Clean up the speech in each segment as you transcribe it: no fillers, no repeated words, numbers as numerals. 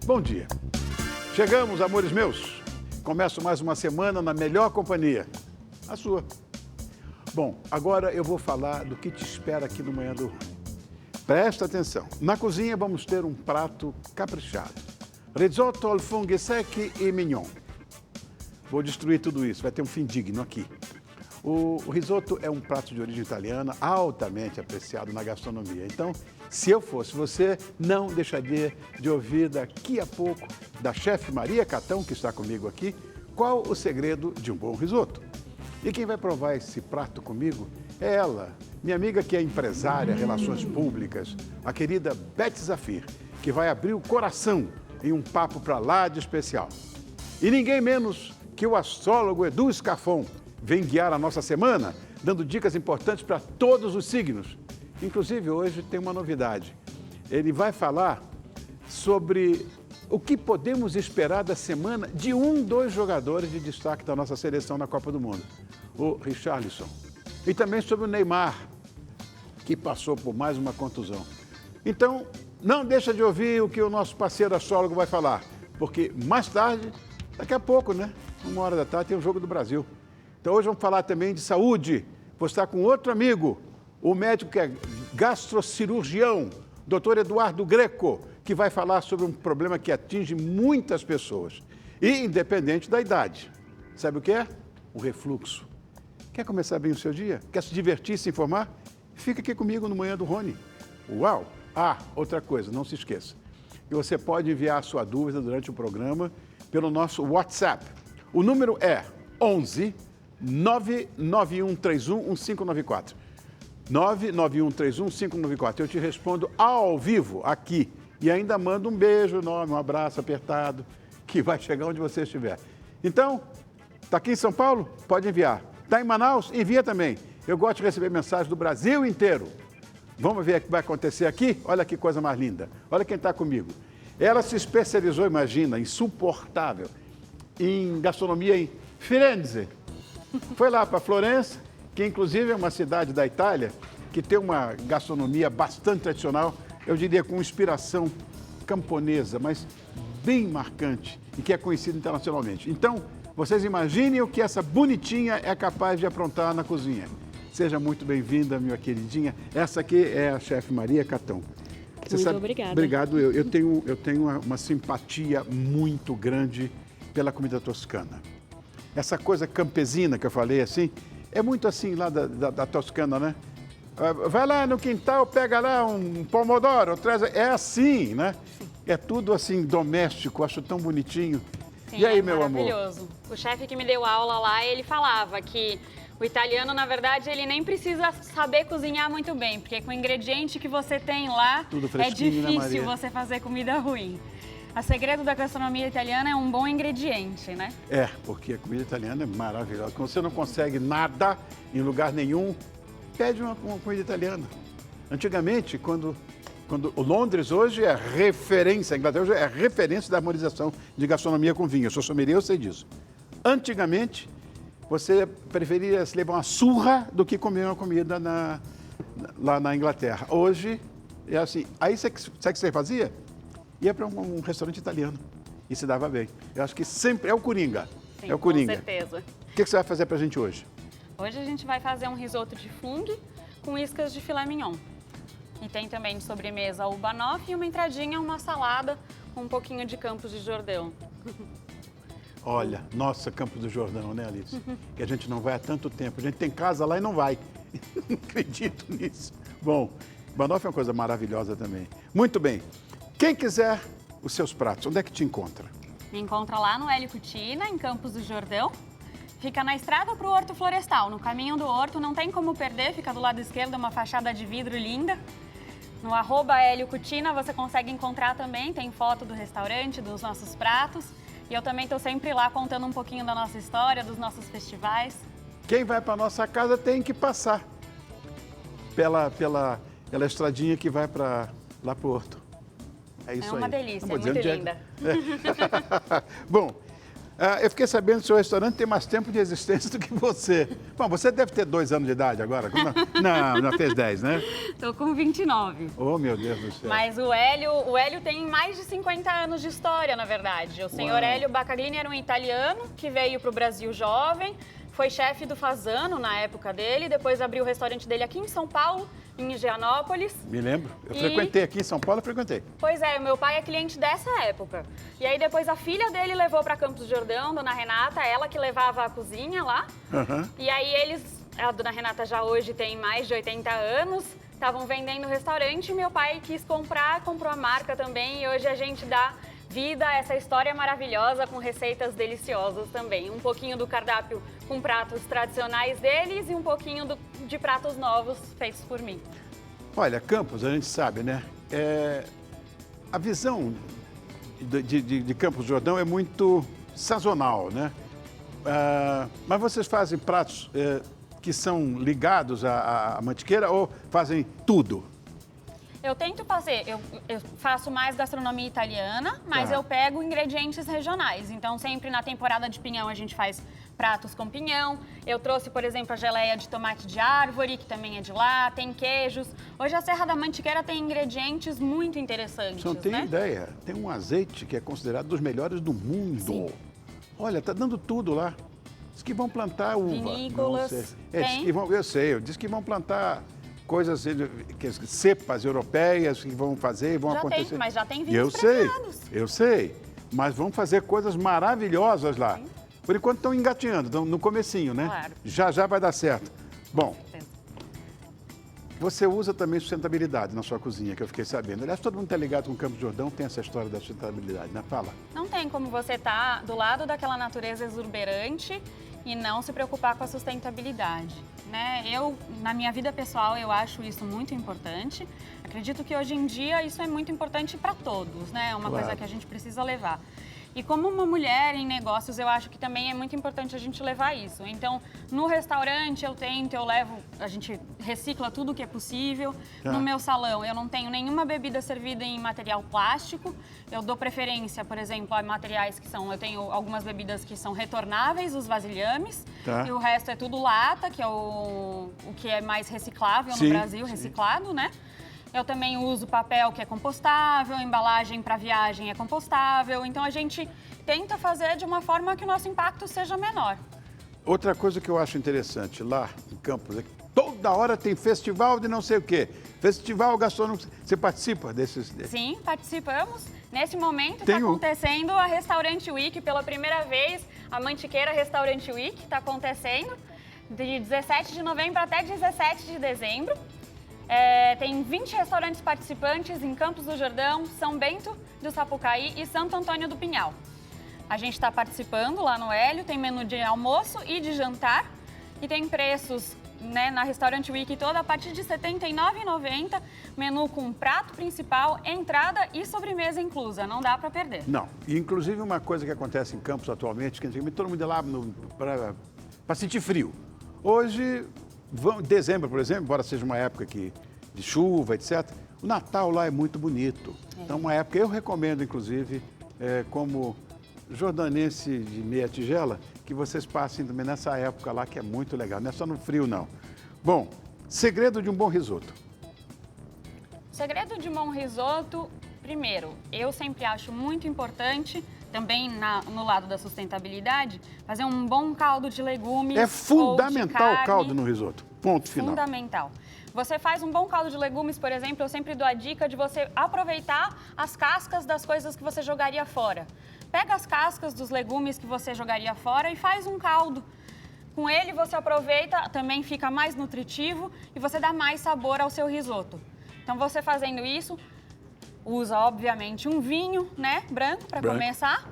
Bom dia. Chegamos, amores meus. Começo mais uma semana na melhor companhia, a sua. Bom, agora eu vou falar do que te espera aqui no Manhã do Rony. Presta atenção. Na cozinha vamos ter um prato caprichado. Risotto al funghi secchi e mignon. Vou destruir tudo isso, vai ter um fim digno aqui. O risoto é um prato de origem italiana, altamente apreciado na gastronomia. Então, se eu fosse você, não deixaria de ouvir daqui a pouco da chefe Maria Catão, que está comigo aqui, qual o segredo de um bom risoto. E quem vai provar esse prato comigo é ela, minha amiga que é empresária, relações públicas, a querida Beth Zafir, que vai abrir o coração em um papo para lá de especial. E ninguém menos que o astrólogo Edu Scafon vem guiar a nossa semana, dando dicas importantes para todos os signos. Inclusive, hoje tem uma novidade. Ele vai falar sobre o que podemos esperar da semana de dos jogadores de destaque da nossa seleção na Copa do Mundo, o Richarlison. E também sobre o Neymar, que passou por mais uma contusão. Então, não deixa de ouvir o que o nosso parceiro astrólogo vai falar, porque mais tarde, daqui a pouco, né? 13h, tem o Jogo do Brasil. Então, hoje vamos falar também de saúde. Vou estar com outro amigo, o médico que é gastrocirurgião, Dr. Eduardo Greco, que vai falar sobre um problema que atinge muitas pessoas, e independente da idade. Sabe o que é? O refluxo. Quer começar bem o seu dia? Quer se divertir, se informar? Fica aqui comigo no Manhã do Rony. Uau! Ah, outra coisa, não se esqueça. E você pode enviar a sua dúvida durante o programa pelo nosso WhatsApp. O número é 11 99131 1594. 99131 1594. Eu te respondo ao vivo aqui e ainda mando um beijo enorme, um abraço apertado, que vai chegar onde você estiver. Então, está aqui em São Paulo? Pode enviar. Está em Manaus? Envia também. Eu gosto de receber mensagens do Brasil inteiro. Vamos ver o que vai acontecer aqui? Olha que coisa mais linda. Olha quem está comigo. Ela se especializou, imagina, insuportável, em gastronomia em Firenze. Foi lá para Florença, que inclusive é uma cidade da Itália, que tem uma gastronomia bastante tradicional, eu diria com inspiração camponesa, mas bem marcante e que é conhecida internacionalmente. Então, vocês imaginem o que essa bonitinha é capaz de aprontar na cozinha. Seja muito bem-vinda, minha queridinha. Essa aqui é a chefe Maria Catão. Muito obrigada. Obrigado. Eu tenho uma simpatia muito grande pela comida toscana. Essa coisa campesina que eu falei assim, é muito assim lá da Toscana, né? Vai lá no quintal, pega lá um pomodoro, traz... É assim, né? É tudo assim doméstico, acho tão bonitinho. Sim, e aí, é meu amor? maravilhoso. O chefe que me deu aula lá, ele falava que o italiano, na verdade, ele nem precisa saber cozinhar muito bem, porque com o ingrediente que você tem lá, tudo é fresquinho, né, difícil Maria? você fazer comida ruim. O segredo da gastronomia italiana é um bom ingrediente, né? É, porque a comida italiana é maravilhosa. Quando você não consegue nada em lugar nenhum, pede uma comida italiana. Antigamente, quando o Londres hoje é referência, a Inglaterra hoje é referência da harmonização de gastronomia com vinho. Eu sou sommelier, eu sei disso. Antigamente, você preferia se levar uma surra do que comer uma comida lá na Inglaterra. Hoje, é assim. Aí, sabe o que você fazia? Ia para um restaurante italiano e se dava bem. Eu acho que sempre é o Coringa. Sim, é o Coringa. Com certeza. O que você vai fazer para a gente hoje? Hoje a gente vai fazer um risoto de fungo com iscas de filé mignon. E tem também de sobremesa o banoffee e uma entradinha, uma salada com um pouquinho de Campos de Jordão. Olha, nossa, Campos do Jordão, né, Alice? Que a gente não vai há tanto tempo. A gente tem casa lá e não vai. Não acredito nisso. Bom, banoffee é uma coisa maravilhosa também. Muito bem. Quem quiser os seus pratos, onde é que te encontra? Me encontra lá no Hélio Cutina, em Campos do Jordão. Fica na estrada para o Horto Florestal. No caminho do Horto, não tem como perder, fica do lado esquerdo, uma fachada de vidro linda. No @Hélio Cutina você consegue encontrar também, tem foto do restaurante, dos nossos pratos. E eu também estou sempre lá contando um pouquinho da nossa história, dos nossos festivais. Quem vai para nossa casa tem que passar pela estradinha que vai lá para o Horto. É isso aí. É uma delícia, Não é vou muito dizer onde linda. Bom, Eu fiquei sabendo que o seu restaurante tem mais tempo de existência do que você. Bom, você deve ter 2 anos de idade agora. Não, já fez 10, né? Tô com 29. Oh, meu Deus do céu. Mas o Hélio tem mais de 50 anos de história, na verdade. O senhor Hélio Baccaglini era um italiano que veio para o Brasil jovem, foi chefe do Fasano na época dele, depois abriu o restaurante dele aqui em São Paulo, em Higienópolis. Me lembro. Eu frequentei aqui em São Paulo, eu frequentei. Pois é, o meu pai é cliente dessa época. E aí depois a filha dele levou para Campos do Jordão, dona Renata, ela que levava a cozinha lá. Uhum. E aí a dona Renata já hoje tem mais de 80 anos, estavam vendendo o restaurante e meu pai quis comprar, comprou a marca também e hoje a gente dá vida a essa história maravilhosa com receitas deliciosas também. Um pouquinho do cardápio com pratos tradicionais deles e um pouquinho de pratos novos feitos por mim. Olha, Campos, a gente sabe, né? A visão de Campos do Jordão é muito sazonal, né? Mas vocês fazem pratos que são ligados à mantiqueira ou fazem tudo? Eu tento fazer, eu faço mais gastronomia italiana, mas Tá. eu pego ingredientes regionais. Então, sempre na temporada de pinhão a gente faz pratos com pinhão. Eu trouxe, por exemplo, a geleia de tomate de árvore, que também é de lá, tem queijos. Hoje a Serra da Mantiqueira tem ingredientes muito interessantes, Você não tem né? ideia. Tem um azeite que é considerado dos melhores do mundo. Sim. Olha, tá dando tudo lá. Diz que vão plantar uva. Vinícolas, Não sei. Diz tem. que vão, eu sei, diz que vão plantar coisas, cepas europeias que vão fazer e vão Já acontecer. tem, mas já tem E vinhos eu preparados. sei. Mas vão fazer coisas maravilhosas lá. Por enquanto estão engatinhando, estão no comecinho, né? Claro. Já vai dar certo. Bom, Certeza. você usa também sustentabilidade na sua cozinha, que eu fiquei sabendo. Aliás, todo mundo está ligado com o Campos do Jordão, tem essa história da sustentabilidade, né? Fala. Não tem como você estar do lado daquela natureza exuberante e não se preocupar com a sustentabilidade, né? Na minha vida pessoal, eu acho isso muito importante. Acredito que hoje em dia isso é muito importante para todos, né? É uma Claro. coisa que a gente precisa levar. E como uma mulher em negócios, eu acho que também é muito importante a gente levar isso. Então, no restaurante eu levo, a gente recicla tudo que é possível. Tá. No meu salão, eu não tenho nenhuma bebida servida em material plástico. Eu dou preferência, por exemplo, a materiais eu tenho algumas bebidas que são retornáveis, os vasilhames. Tá. E o resto é tudo lata, que é o que é mais reciclável Sim, no Brasil, sim. reciclado, né? Eu também uso papel que é compostável, embalagem para viagem é compostável. Então, a gente tenta fazer de uma forma que o nosso impacto seja menor. Outra coisa que eu acho interessante lá em Campos é que toda hora tem festival de não sei o quê. Festival gastronômico. Você participa desses? Sim, participamos. Nesse momento Tem está um. acontecendo a Restaurante Week. Pela primeira vez, a Mantiqueira Restaurante Week está acontecendo. De 17 de novembro até 17 de dezembro. Tem 20 restaurantes participantes em Campos do Jordão, São Bento do Sapucaí e Santo Antônio do Pinhal. A gente está participando lá no Hélio, tem menu de almoço e de jantar e tem preços, né, na Restaurante Week toda a partir de R$ 79,90, menu com prato principal, entrada e sobremesa inclusa, não dá para perder. Não. E, inclusive, uma coisa que acontece em Campos atualmente, que antigamente todo mundo ia lá para sentir frio. Hoje, dezembro, por exemplo, embora seja uma época de chuva, etc., o Natal lá é muito bonito. Então, uma época, eu recomendo, inclusive, como jordanense de meia tigela, que vocês passem também nessa época lá, que é muito legal. Não é só no frio, não. Bom, segredo de um bom risoto. O segredo de um bom risoto, primeiro, eu sempre acho muito importante, também no lado da sustentabilidade, fazer um bom caldo de legumes. É fundamental ou de o carne. caldo no risoto. Ponto final. Fundamental. Você faz um bom caldo de legumes, por exemplo, eu sempre dou a dica de você aproveitar as cascas das coisas que você jogaria fora. Pega as cascas dos legumes que você jogaria fora e faz um caldo. Com ele você aproveita, também fica mais nutritivo e você dá mais sabor ao seu risoto. Então, você fazendo isso, usa, obviamente, um vinho, né, branco para começar.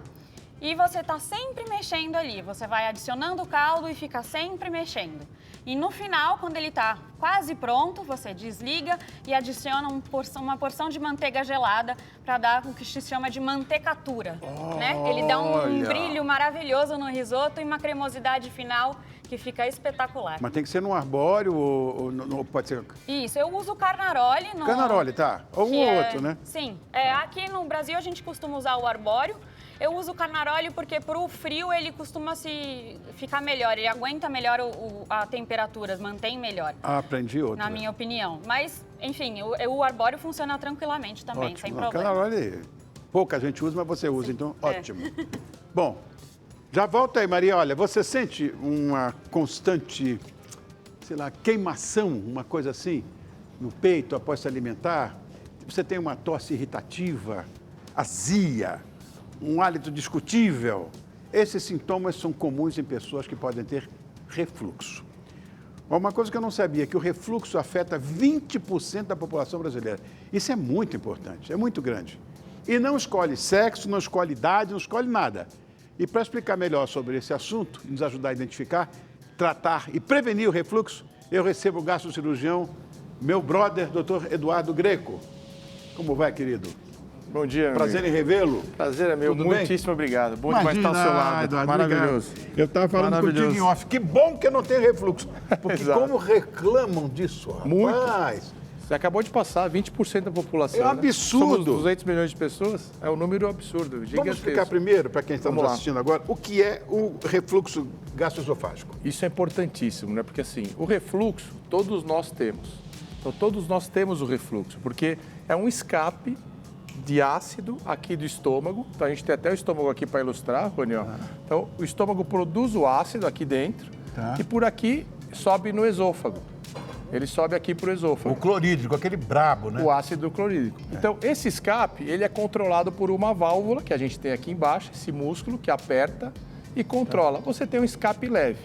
E você está sempre mexendo ali. Você vai adicionando o caldo e fica sempre mexendo. E no final, quando ele está quase pronto, você desliga e adiciona uma porção de manteiga gelada para dar o que se chama de mantecatura, né? Ele dá um brilho maravilhoso no risoto e uma cremosidade final que fica espetacular. Mas tem que ser num arbóreo ou pode ser... Isso, eu uso carnaroli. Carnaroli, tá. Ou um ou outro, né? Sim. Aqui no Brasil a gente costuma usar o arbóreo. Eu uso o Canaroli porque pro frio ele costuma ficar melhor, ele aguenta melhor a temperatura, mantém melhor. Ah, aprendi outra. Na minha opinião. Mas, enfim, o arbóreo funciona tranquilamente também, Ótimo. sem Não, problema. Canaroli, pouca gente usa, mas você usa, então ótimo. Bom, já volta aí, Maria. Olha, você sente uma constante, sei lá, queimação, uma coisa assim, no peito após se alimentar? Você tem uma tosse irritativa, azia, um hálito discutível? Esses sintomas são comuns em pessoas que podem ter refluxo. Uma coisa que eu não sabia, que o refluxo afeta 20% da população brasileira. Isso é muito importante, é muito grande. E não escolhe sexo, não escolhe idade, não escolhe nada. E para explicar melhor sobre esse assunto, nos ajudar a identificar, tratar e prevenir o refluxo, eu recebo o gastrocirurgião, meu brother, Dr. Eduardo Greco. Como vai, querido? Bom dia, meu Prazer amigo. em revê-lo. Prazer é meu. Tudo bem? Muitíssimo obrigado. Bom demais estar ao seu lado. Eduardo, Maravilhoso. obrigado. Eu estava falando Maravilhoso. contigo em off. Que bom que eu não tenho refluxo. Porque Exato. como reclamam disso, rapaz. Muito. Você acabou de passar 20% da população. É um absurdo. Somos 200 milhões de pessoas. É um número absurdo, gigantesco. Vamos explicar primeiro, para quem está nos Vamos lá. assistindo agora, o que é o refluxo gastroesofágico. Isso é importantíssimo, né? Porque assim, o refluxo, todos nós temos. Então, todos nós temos o refluxo, porque é um escape de ácido aqui do estômago. Então, a gente tem até o estômago aqui para ilustrar, Rony. Então, o estômago produz o ácido aqui dentro e por aqui sobe no esôfago. Ele sobe aqui para o esôfago. O clorídrico, aquele brabo, né? O ácido clorídrico. Então, esse escape, ele é controlado por uma válvula que a gente tem aqui embaixo, esse músculo que aperta e controla. Você tem um escape leve.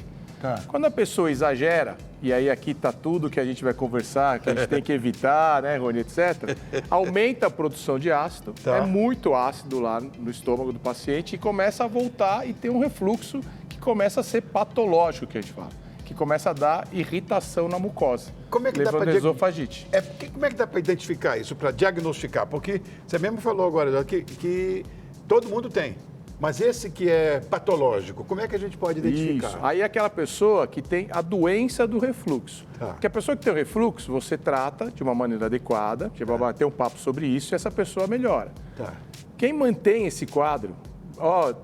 Quando a pessoa exagera, e aí aqui está tudo que a gente vai conversar, que a gente tem que evitar, né, Rony, etc., aumenta a produção de ácido, é muito ácido lá no estômago do paciente e começa a voltar e tem um refluxo que começa a ser patológico, que a gente fala, que começa a dar irritação na mucosa, Como é que dá levando pra a esofagite. Como é que dá para identificar isso, para diagnosticar? Porque você mesmo falou agora que todo mundo tem. Mas esse que é patológico, como é que a gente pode identificar? Isso. Aí é aquela pessoa que tem a doença do refluxo. Porque a pessoa que tem o refluxo, você trata de uma maneira adequada, a gente vai bater um papo sobre isso e essa pessoa melhora. Quem mantém esse quadro,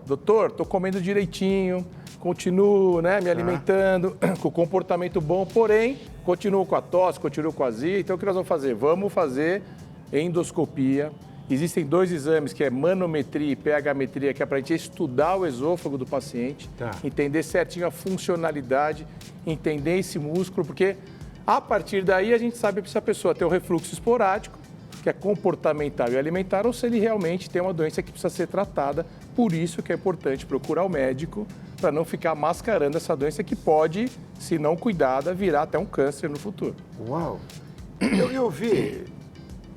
doutor, estou comendo direitinho, continuo, né, me alimentando, com comportamento bom, porém, continuo com a tosse, continuo com a azia. Então, o que nós vamos fazer? Vamos fazer endoscopia. Existem 2 exames, que é manometria e pH-metria, que é para a gente estudar o esôfago do paciente, entender certinho a funcionalidade, entender esse músculo, porque a partir daí a gente sabe se a pessoa tem um refluxo esporádico, que é comportamental e alimentar, ou se ele realmente tem uma doença que precisa ser tratada. Por isso que é importante procurar o médico, para não ficar mascarando essa doença que pode, se não cuidada, virar até um câncer no futuro. Uau! Eu vi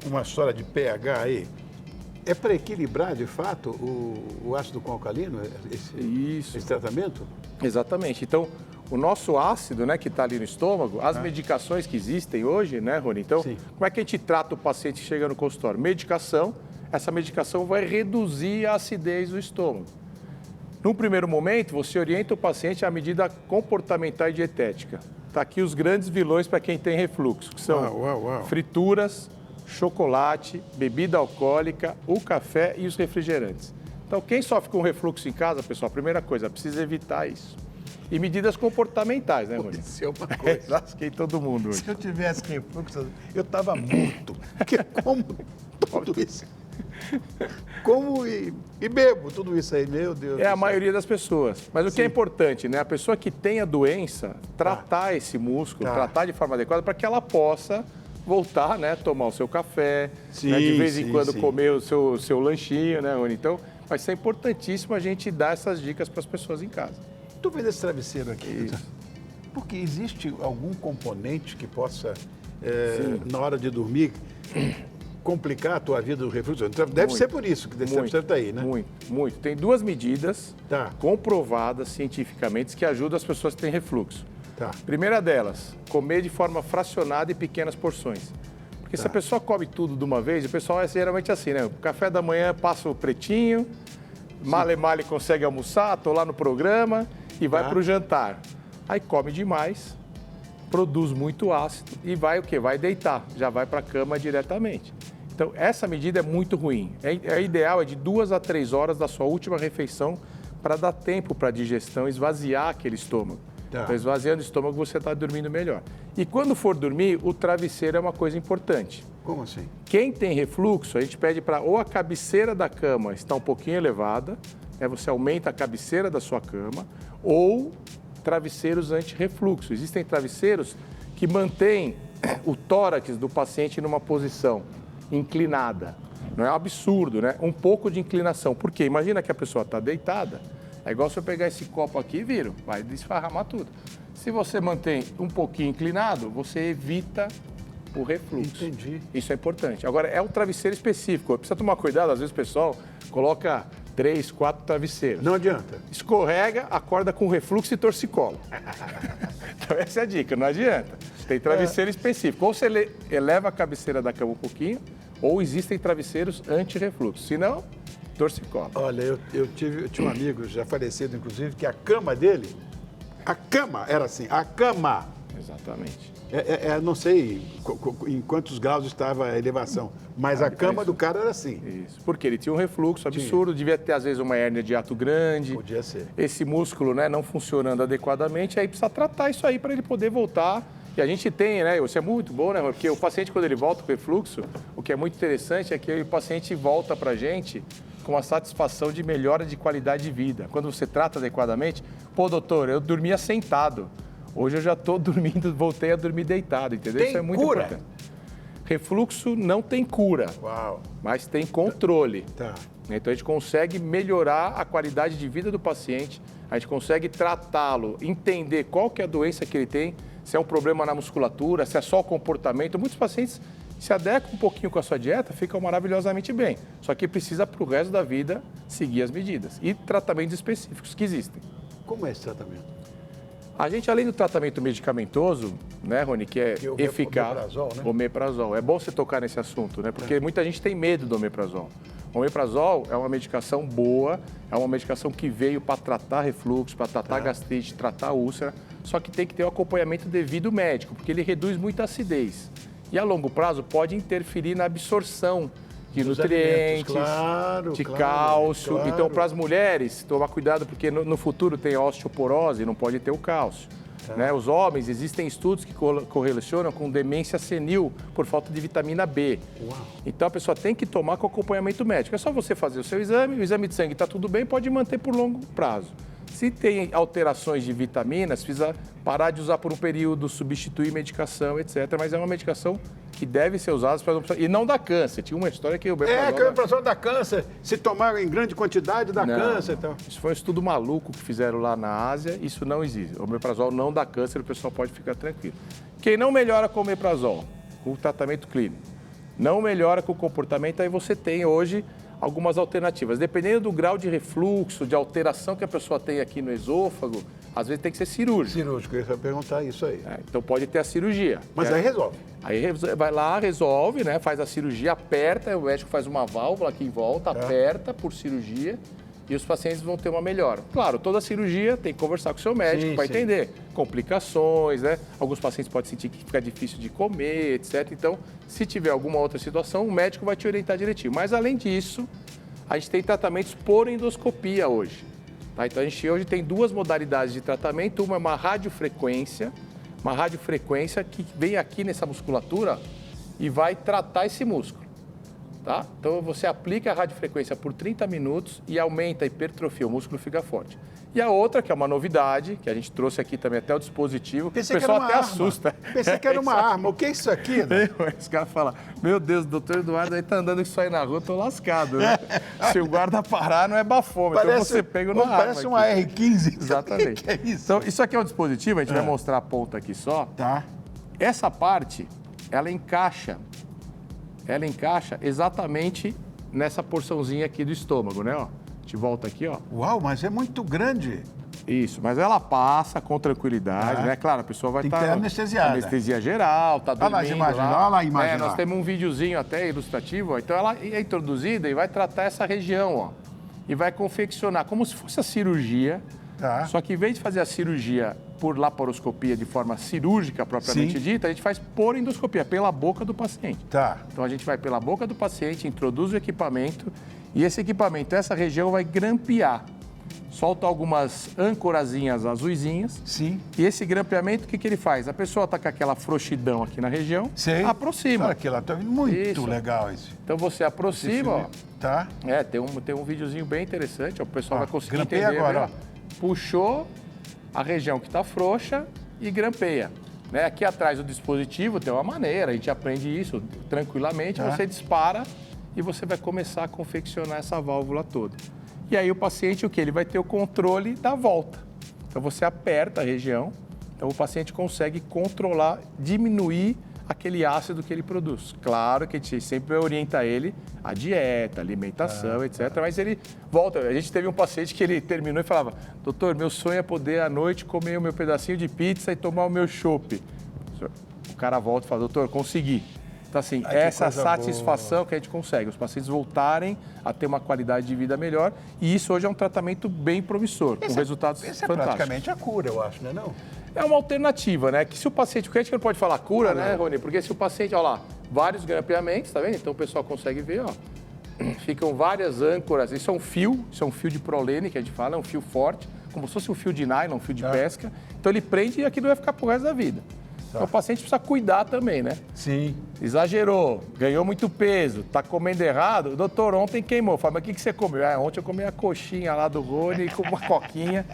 uma história de pH aí. É para equilibrar, de fato, o ácido com alcalino, esse tratamento? Exatamente. Então, o nosso ácido, né, que está ali no estômago, as medicações que existem hoje, né, Rony? Então, como é que a gente trata o paciente que chega no consultório? Medicação, essa medicação vai reduzir a acidez do estômago. Num primeiro momento, você orienta o paciente à medida comportamental e dietética. Está aqui os grandes vilões para quem tem refluxo, que são frituras, chocolate, bebida alcoólica, o café e os refrigerantes. Então, quem sofre com refluxo em casa, pessoal, a primeira coisa, precisa evitar isso. E medidas comportamentais, né, Rony? Isso é uma coisa. Lasquei todo mundo hoje. Se eu tivesse refluxo, eu estava morto. Porque como tudo isso? Como e bebo tudo isso aí, meu Deus. É a maioria das pessoas. Mas o que é importante, né? A pessoa que tem a doença, tratar esse músculo, tratar de forma adequada para que ela possa voltar, né? Tomar o seu café, né, de vez em quando comer o seu lanchinho, né, Rony? Então, vai ser importantíssimo a gente dar essas dicas para as pessoas em casa. Tu vê esse travesseiro aqui? Porque existe algum componente que possa, na hora de dormir, complicar a tua vida do refluxo? Deve ser por isso que esse travesseiro está aí, né? Muito. Tem 2 medidas comprovadas cientificamente que ajudam as pessoas que têm refluxo. Primeira delas, comer de forma fracionada e pequenas porções. Porque se a pessoa come tudo de uma vez, o pessoal é geralmente assim, né? O café da manhã passa o pretinho, male consegue almoçar, estou lá no programa e vai para o jantar. Aí come demais, produz muito ácido e vai o quê? Vai deitar, já vai para a cama diretamente. Então, essa medida é muito ruim. É ideal, é de 2 a 3 horas da sua última refeição para dar tempo para a digestão, esvaziar aquele estômago. Tá. Então, esvaziando o estômago, você está dormindo melhor. E quando for dormir, o travesseiro é uma coisa importante. Como assim? Quem tem refluxo, a gente pede para ou a cabeceira da cama está um pouquinho elevada, você aumenta a cabeceira da sua cama, ou travesseiros anti-refluxo. Existem travesseiros que mantêm o tórax do paciente numa posição inclinada. Não é um absurdo, né? Um pouco de inclinação. Por quê? Imagina que a pessoa está deitada, é igual se eu pegar esse copo aqui e viro, vai desfarramar tudo. Se você mantém um pouquinho inclinado, você evita o refluxo. Entendi. Isso é importante. Agora, é um travesseiro específico. Precisa tomar cuidado, às vezes o pessoal coloca 3, 4 travesseiros. Não adianta. Escorrega, acorda com refluxo e torcicolo. Então, essa é a dica, não adianta. Tem travesseiro específico. Ou você eleva a cabeceira da cama um pouquinho, ou existem travesseiros anti-refluxo. Se não, torcicolo. Olha, eu tinha um amigo, já falecido inclusive, que a cama dele, a cama era assim, a cama. Exatamente. Não sei em quantos graus estava a elevação, mas a cama do cara era assim. Isso, porque ele tinha um refluxo absurdo, devia ter às vezes uma hérnia de hiato grande. Podia ser. Esse músculo, né, não funcionando adequadamente, aí precisa tratar isso aí para ele poder voltar. E a gente tem, né, isso é muito bom, né, porque o paciente quando ele volta com refluxo, o que é muito interessante é que o paciente volta para a gente com uma satisfação de melhora de qualidade de vida. Quando você trata adequadamente, pô, doutor, eu dormia sentado. Hoje eu já estou dormindo, voltei a dormir deitado, entendeu? Tem Isso é muito cura? importante. Refluxo não tem cura, Uau. mas tem controle. Tá. Então a gente consegue melhorar a qualidade de vida do paciente, a gente consegue tratá-lo, entender qual que é a doença que ele tem, se é um problema na musculatura, se é só o comportamento. Muitos pacientes se adequam um pouquinho com a sua dieta, ficam maravilhosamente bem. Só que precisa para o resto da vida seguir as medidas e tratamentos específicos que existem. Como é esse tratamento? A gente, além do tratamento medicamentoso, né, Rony, que é Que o eficaz, omeprazol, né? omeprazol. É bom você tocar nesse assunto, né? Porque muita gente tem medo do omeprazol. O omeprazol é uma medicação boa, é uma medicação que veio para tratar refluxo, para tratar gastrite, tratar úlcera, só que tem que ter o acompanhamento devido médico, porque ele reduz muito a acidez. E a longo prazo pode interferir na absorção de nutrientes, de cálcio. Claro. Então, para as mulheres, tomar cuidado, porque no futuro tem osteoporose, não pode ter o cálcio. Né? Os homens, existem estudos que correlacionam com demência senil por falta de vitamina B. Uau. Então, a pessoa tem que tomar com acompanhamento médico. É só você fazer o seu exame, o exame de sangue está tudo bem, pode manter por longo prazo. Se tem alterações de vitaminas, precisa parar de usar por um período, substituir medicação, etc. Mas é uma medicação que deve ser usada e não dá câncer. Tinha uma história que o que o omeprazol dá câncer. Se tomar em grande quantidade, dá câncer. Então. Isso foi um estudo maluco que fizeram lá na Ásia. Isso não existe. O omeprazol não dá câncer, o pessoal pode ficar tranquilo. Quem não melhora com o omeprazol, com o tratamento clínico, não melhora com o comportamento, aí você tem hoje algumas alternativas. Dependendo do grau de refluxo, de alteração que a pessoa tem aqui no esôfago, às vezes tem que ser cirúrgico. Cirúrgico, eu ia perguntar isso aí. Então pode ter a cirurgia. Mas aí resolve. Aí vai lá, resolve, né? Faz a cirurgia, aperta, o médico faz uma válvula aqui em volta, aperta por cirurgia e os pacientes vão ter uma melhora. Claro, toda cirurgia tem que conversar com o seu médico para entender complicações, né? Alguns pacientes podem sentir que fica difícil de comer, etc. Então, se tiver alguma outra situação, o médico vai te orientar direitinho. Mas, além disso, a gente tem tratamentos por endoscopia hoje. Tá? Então, a gente hoje tem 2 modalidades de tratamento. Uma é uma radiofrequência que vem aqui nessa musculatura e vai tratar esse músculo. Tá? Então, você aplica a radiofrequência por 30 minutos e aumenta a hipertrofia, o músculo fica forte. E a outra, que é uma novidade, que a gente trouxe aqui também até o dispositivo, Pensei o pessoal que era uma até arma. assusta. Pensei que era uma arma. O que é isso aqui? Né? Os caras falam, meu Deus, o doutor Eduardo aí tá andando com isso aí na rua, tô lascado. Né? Se o guarda parar, não é bafômetro, então você pega na arma. Parece uma R15. Exatamente. Que é isso? Então, isso aqui é um dispositivo, a gente vai mostrar a ponta aqui só. Tá. Essa parte, ela encaixa exatamente nessa porçãozinha aqui do estômago, né? Ó, a gente volta aqui, ó. Uau, mas é muito grande. Isso, mas ela passa com tranquilidade, né? Claro, a pessoa vai Tem que estar... ter anestesiada. Anestesia geral, tá dormindo Olha lá as imagens, olha lá a imagem Nós lá. temos um videozinho até ilustrativo, ó. Então ela é introduzida e vai tratar essa região, ó. E vai confeccionar, como se fosse a cirurgia, Tá. Só que em vez de fazer a cirurgia por laparoscopia de forma cirúrgica propriamente Sim. dita, a gente faz por endoscopia, pela boca do paciente. Tá. Então a gente vai pela boca do paciente, introduz o equipamento e esse equipamento, essa região vai grampear. Solta algumas âncorazinhas azuisinhas. Sim. E esse grampeamento, o que ele faz? A pessoa está com aquela frouxidão aqui na região, Sei. aproxima. Olha aqui, lá tá vindo muito Isso. legal esse. Então você aproxima, ó. Tá. Tem um videozinho bem interessante, ó, o pessoal Ó, vai conseguir grampeia entender. agora, Né? Puxou a região que está frouxa e grampeia. Né? Aqui atrás do dispositivo tem uma maneira, a gente aprende isso tranquilamente, Tá. você dispara e você vai começar a confeccionar essa válvula toda. E aí o paciente, o que? Ele vai ter o controle da volta. Então você aperta a região, então o paciente consegue controlar, diminuir aquele ácido que ele produz. Claro que a gente sempre orienta ele a dieta, alimentação, etc. Mas ele volta. A gente teve um paciente que ele terminou e falava: doutor, meu sonho é poder à noite comer o meu pedacinho de pizza e tomar o meu chopp. O cara volta e fala: doutor, consegui. Então, assim, essa satisfação que a gente consegue, os pacientes voltarem a ter uma qualidade de vida melhor, e isso hoje é um tratamento bem promissor, com resultados Esse é fantásticos. praticamente a cura, eu acho, né? Não? É uma alternativa, né? Que se o paciente, porque a gente não pode falar cura, né, Rony? Porque se o paciente, olha lá, vários grampeamentos, tá vendo? Então o pessoal consegue ver, ó. Ficam várias âncoras, isso é um fio de prolene que a gente fala, é um fio forte, como se fosse um fio de nylon, um fio de pesca. Então ele prende e aquilo vai ficar pro resto da vida. Então o paciente precisa cuidar também, né? Sim. Exagerou, ganhou muito peso, tá comendo errado. Doutor, ontem queimou. Fala, mas o que você comeu? Ontem eu comi a coxinha lá do Rony com uma coquinha.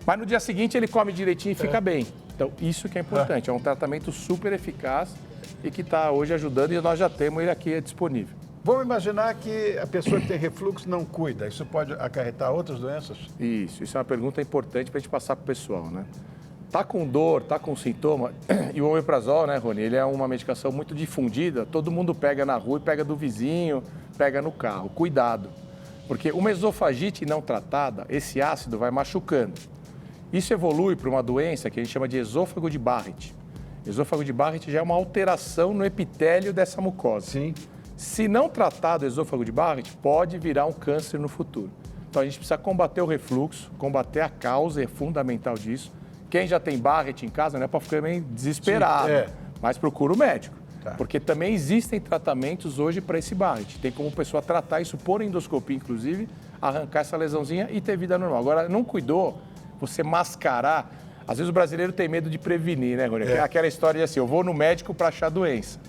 Mas no dia seguinte ele come direitinho e fica bem. Então isso que é importante. É um tratamento super eficaz e que está hoje ajudando e nós já temos ele aqui disponível. Vamos imaginar que a pessoa que tem refluxo não cuida. Isso pode acarretar outras doenças? Isso é uma pergunta importante para a gente passar para o pessoal, né? Tá com dor, tá com sintoma, e o omeprazol, né, Rony, ele é uma medicação muito difundida, todo mundo pega na rua e pega do vizinho, pega no carro. Cuidado, porque uma esofagite não tratada, esse ácido vai machucando. Isso evolui para uma doença que a gente chama de esôfago de Barrett. Esôfago de Barrett já é uma alteração no epitélio dessa mucosa. Sim. Se não tratado o esôfago de Barrett, pode virar um câncer no futuro. Então a gente precisa combater o refluxo, combater a causa, é fundamental disso. Quem já tem Barrett em casa não é para ficar meio desesperado, mas procura o médico. Tá. Porque também existem tratamentos hoje para esse Barrett. Tem como a pessoa tratar isso por endoscopia, inclusive, arrancar essa lesãozinha e ter vida normal. Agora, não cuidou, você mascarar. Às vezes o brasileiro tem medo de prevenir, né, Rony? Aquela história de assim, eu vou no médico para achar doença.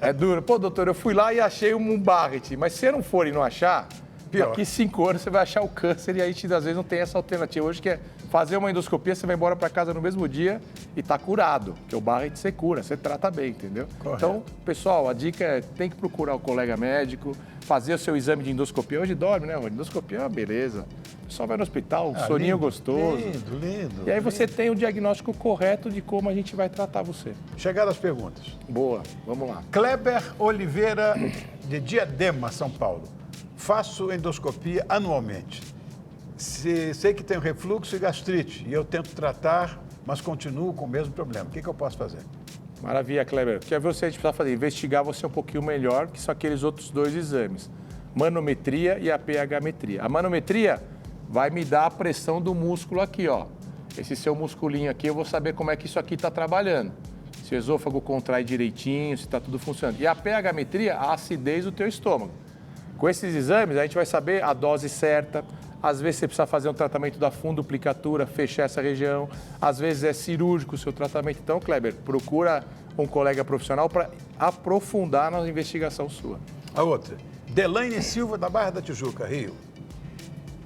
É duro. Pô, doutor, eu fui lá e achei um Barrett. Mas se você não for e não achar, daqui 5 anos você vai achar o câncer e aí às vezes não tem essa alternativa. Hoje que é fazer uma endoscopia, você vai embora para casa no mesmo dia e tá curado. Porque o Barrett você cura, você trata bem, entendeu? Correto. Então, pessoal, a dica é tem que procurar o colega médico, fazer o seu exame de endoscopia. Hoje dorme, né, Rony? Endoscopia é uma beleza. O pessoal vai no hospital, soninho lindo, gostoso. Lindo. E aí você tem o diagnóstico correto de como a gente vai tratar você. Chegaram as perguntas. Boa, vamos lá. Kleber Oliveira, de Diadema, São Paulo. Faço endoscopia anualmente. Sei que tenho refluxo e gastrite e eu tento tratar, mas continuo com o mesmo problema. O que eu posso fazer? Maravilha, Kleber. O que você a gente precisa fazer? Investigar você um pouquinho melhor, que são aqueles outros 2 exames. Manometria e a pH-metria. A manometria vai me dar a pressão do músculo aqui, ó. Esse seu musculinho aqui, eu vou saber como é que isso aqui está trabalhando. Se o esôfago contrai direitinho, se está tudo funcionando. E a pH-metria, a acidez do teu estômago. Com esses exames, a gente vai saber a dose certa. Às vezes você precisa fazer um tratamento da fundoplicatura, fechar essa região. Às vezes é cirúrgico o seu tratamento. Então, Kleber, procura um colega profissional para aprofundar na investigação sua. A outra, Delaine Silva, da Barra da Tijuca, Rio.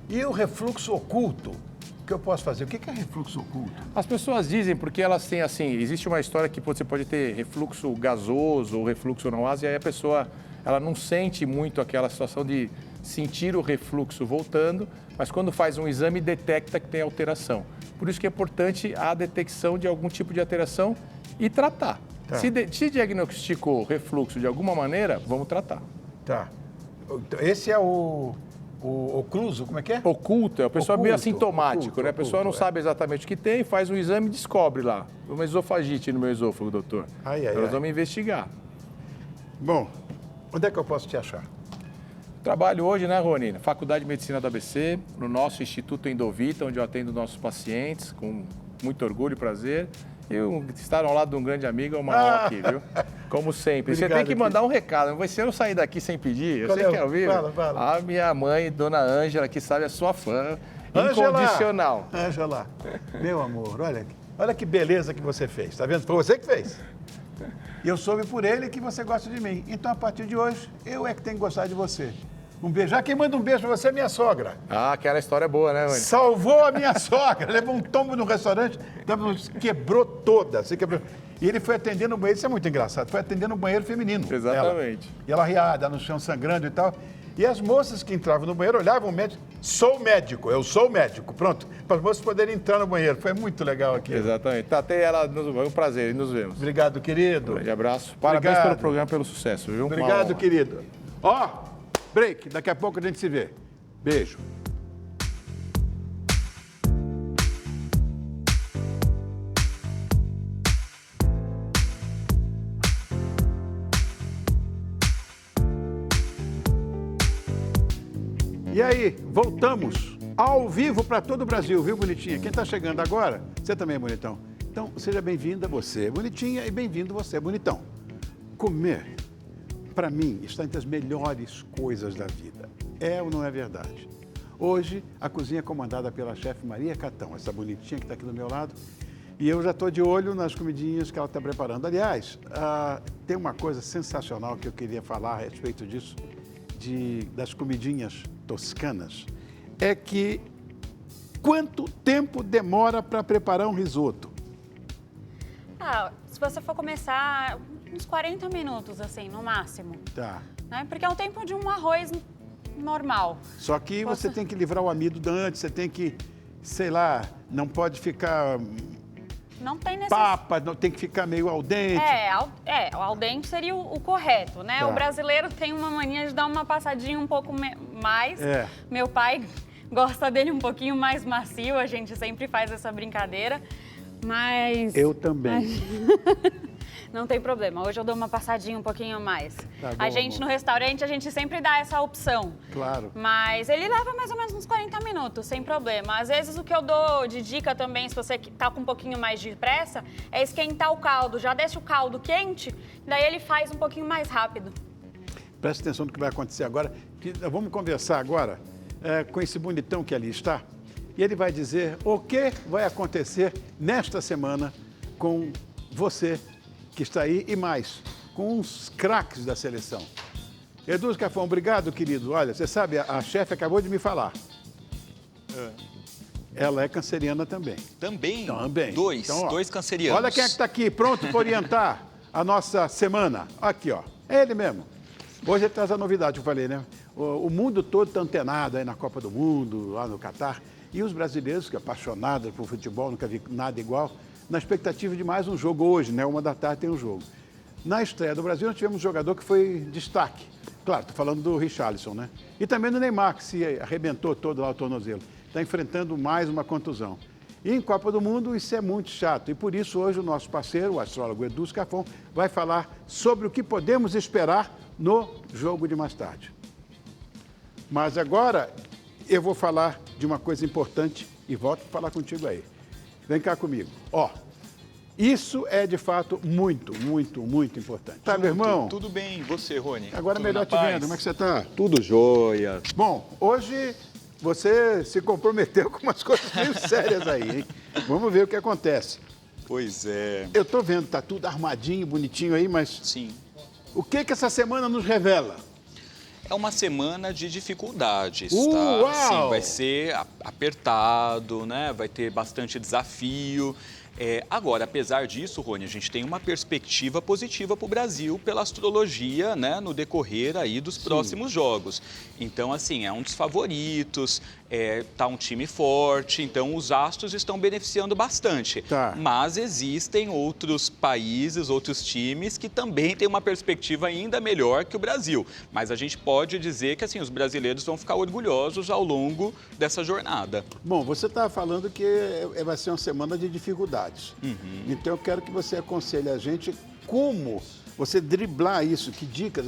E o refluxo oculto? O que eu posso fazer? O que é refluxo oculto? As pessoas dizem porque elas têm assim, existe uma história que você pode ter refluxo gasoso ou refluxo nauseoso, e aí a pessoa ela não sente muito aquela situação de sentir o refluxo voltando, mas quando faz um exame detecta que tem alteração. Por isso que é importante a detecção de algum tipo de alteração e tratar. Tá. Se diagnosticou refluxo de alguma maneira, vamos tratar. Tá. Esse é o ocluso, como é que é? Oculto, é o pessoal meio assintomático, oculto, né? A pessoa não sabe exatamente o que tem, faz um exame e descobre lá. Uma esofagite no meu esôfago, doutor. Nós vamos investigar. Bom, onde é que eu posso te achar? Trabalho hoje, né, Rony, na Faculdade de Medicina da ABC, no nosso Instituto Endovita, onde eu atendo nossos pacientes com muito orgulho e prazer. E estar ao lado de um grande amigo é uma honra aqui, viu? Como sempre. Obrigado, você tem que mandar um recado. Se eu não sair daqui sem pedir, você quer ouvir? Fala. A minha mãe, Dona Ângela, que sabe, é sua fã. Ângela! Incondicional. Ângela, meu amor, olha que beleza que você fez. Tá vendo? Foi você que fez. E eu soube por ele que você gosta de mim. Então, a partir de hoje, eu é que tenho que gostar de você. Um beijo. Já quem manda um beijo pra você é minha sogra. Ah, aquela história é boa, né, Rony? Salvou a minha sogra. Levou um tombo no restaurante, quebrou toda. Se quebrou. E ele foi atendendo no banheiro, isso é muito engraçado, foi atendendo no banheiro feminino. Exatamente. E ela riada no chão, sangrando e tal. E as moças que entravam no banheiro olhavam o médico. Sou médico, eu sou médico. Pronto, para as moças poderem entrar no banheiro. Foi muito legal aqui. Exatamente. Tatei, foi um prazer e nos vemos. Obrigado, querido. Um grande abraço. Parabéns Obrigado. pelo programa, pelo sucesso, viu? Obrigado, querido. Break, daqui a pouco a gente se vê. Beijo. E aí, voltamos ao vivo para todo o Brasil, viu, bonitinha? Quem está chegando agora, você também é bonitão. Então, seja bem-vinda você, bonitinha, e bem-vindo você, bonitão. Comer, para mim, está entre as melhores coisas da vida. É ou não é verdade? Hoje, a cozinha é comandada pela chefe Maria Catão, essa bonitinha que está aqui do meu lado. E eu já estou de olho nas comidinhas que ela está preparando. Aliás, tem uma coisa sensacional que eu queria falar a respeito disso, das comidinhas toscanas, é que quanto tempo demora para preparar um risoto? Se você for começar, uns 40 minutos, assim, no máximo. Tá. Né? Porque é o tempo de um arroz normal. Só que você tem que livrar o amido antes, você tem que, sei lá, não pode ficar... Não tem necessidade. Papa, não, tem que ficar meio al dente. O al dente seria o correto, né? Tá. O brasileiro tem uma mania de dar uma passadinha um pouco mais. É. Meu pai gosta dele um pouquinho mais macio, a gente sempre faz essa brincadeira, mas... Eu também. Não tem problema, hoje eu dou uma passadinha um pouquinho mais. Tá bom, a gente amor. no restaurante, a gente sempre dá essa opção. Claro. Mas ele leva mais ou menos uns 40 minutos, sem problema. Às vezes o que eu dou de dica também, se você tá com um pouquinho mais de pressa, é esquentar o caldo. Já deixa o caldo quente, daí ele faz um pouquinho mais rápido. Presta atenção no que vai acontecer agora. Vamos conversar agora com esse bonitão que ali está. E ele vai dizer o que vai acontecer nesta semana com você que está aí e mais, com uns craques da seleção. Edu Scafão, obrigado, querido. Olha, você sabe, a chefe acabou de me falar. Ela é canceriana também. Também? Também. Dois Então, dois cancerianos. Olha quem é que está aqui, pronto para orientar a nossa semana. Aqui, ó. É ele mesmo. Hoje ele traz a novidade, eu falei, né? O mundo todo está antenado aí na Copa do Mundo, lá no Catar. E os brasileiros, que apaixonados por futebol, nunca vi nada igual, na expectativa de mais um jogo hoje, né? 1h tem um jogo. Na estreia do Brasil, nós tivemos um jogador que foi destaque. Claro, estou falando do Richarlison, né? E também do Neymar, que se arrebentou todo lá o tornozelo. Está enfrentando mais uma contusão. E em Copa do Mundo, isso é muito chato. E por isso, hoje, o nosso parceiro, o astrólogo Edu Scafon, vai falar sobre o que podemos esperar no jogo de mais tarde. Mas agora, eu vou falar de uma coisa importante e volto a falar contigo aí. Vem cá comigo. Isso é, de fato, muito, muito, muito importante. Tá, meu irmão? Tudo bem, e você, Rony? Agora Tudo melhor na te paz? vendo. Como é que você tá? Tudo jóia. Bom, hoje você se comprometeu com umas coisas meio sérias aí, hein? Vamos ver o que acontece. Pois é. Eu tô vendo, tá tudo armadinho, bonitinho aí, mas Sim. o que essa semana nos revela? É uma semana de dificuldades, tá? Uau! Sim, vai ser apertado, né? Vai ter bastante desafio. Agora, apesar disso, Rony, a gente tem uma perspectiva positiva para o Brasil pela astrologia, né, no decorrer aí dos próximos jogos. Então, assim, é um dos favoritos, tá um time forte, então os astros estão beneficiando bastante. Tá. Mas existem outros países, outros times que também têm uma perspectiva ainda melhor que o Brasil. Mas a gente pode dizer que, assim, os brasileiros vão ficar orgulhosos ao longo dessa jornada. Bom, você está falando que vai ser uma semana de dificuldades. Então eu quero que você aconselhe a gente como você driblar isso, que dicas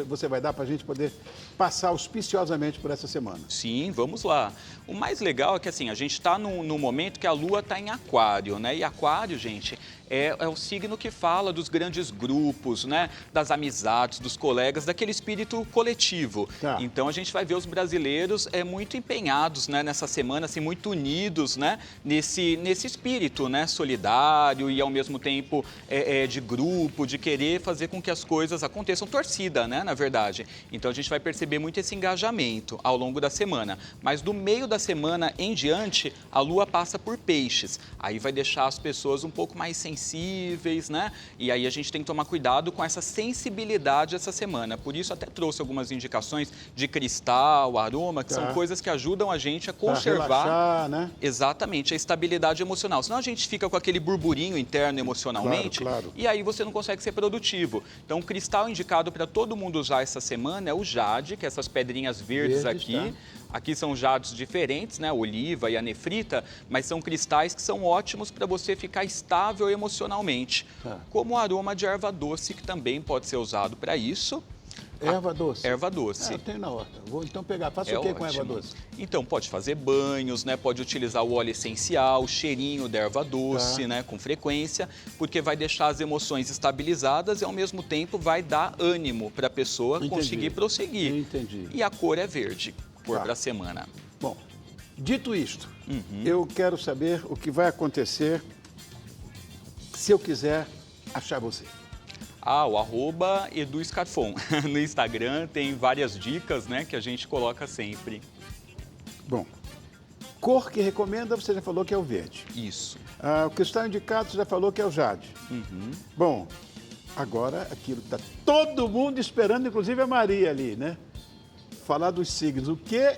você vai dar para a gente poder passar auspiciosamente por essa semana? Sim, vamos lá. O mais legal é que assim, a gente está num momento que a Lua está em Aquário, né? E Aquário, gente, é o signo que fala dos grandes grupos, né? Das amizades, dos colegas, daquele espírito coletivo. Tá. Então a gente vai ver os brasileiros muito empenhados, né? Nessa semana, assim, muito unidos, né? Nesse espírito, né? Solidário e ao mesmo tempo de grupo, de querer fazer com que as coisas aconteçam, torcida, né? Na verdade. Então a gente vai perceber muito esse engajamento ao longo da semana. Mas do meio da semana em diante, a Lua passa por Peixes. Aí vai deixar as pessoas um pouco mais sensíveis, né? E aí a gente tem que tomar cuidado com essa sensibilidade essa semana. Por isso até trouxe algumas indicações de cristal, aroma, que são coisas que ajudam a gente a conservar, relaxar, né? Exatamente, a estabilidade emocional. Senão a gente fica com aquele burburinho interno emocionalmente, claro. E aí você não consegue ser produtivo. Então o cristal indicado para todo mundo usar essa semana é o jade, que é essas pedrinhas verdes aqui. Tá. Aqui são jades diferentes, né? A oliva e a nefrita, mas são cristais que são ótimos para você ficar estável emocionalmente. Tá. Como o aroma de erva doce, que também pode ser usado para isso. Erva doce? Erva doce. Eu tenho na horta. Vou então pegar. Faça o que com erva doce? Então, pode fazer banhos, né? Pode utilizar o óleo essencial, o cheirinho da erva doce, né? Com frequência, porque vai deixar as emoções estabilizadas e, ao mesmo tempo, vai dar ânimo para a pessoa conseguir prosseguir. Entendi. E a cor é verde, cor Tá. para a semana. Bom, dito isto, eu quero saber o que vai acontecer se eu quiser achar você. O @EduScarfon. No Instagram tem várias dicas, né? Que a gente coloca sempre. Bom, cor que recomenda, você já falou que é o verde. Isso. O cristal indicado, você já falou que é o jade. Bom, agora aquilo que está todo mundo esperando, inclusive a Maria ali, né? Falar dos signos. O que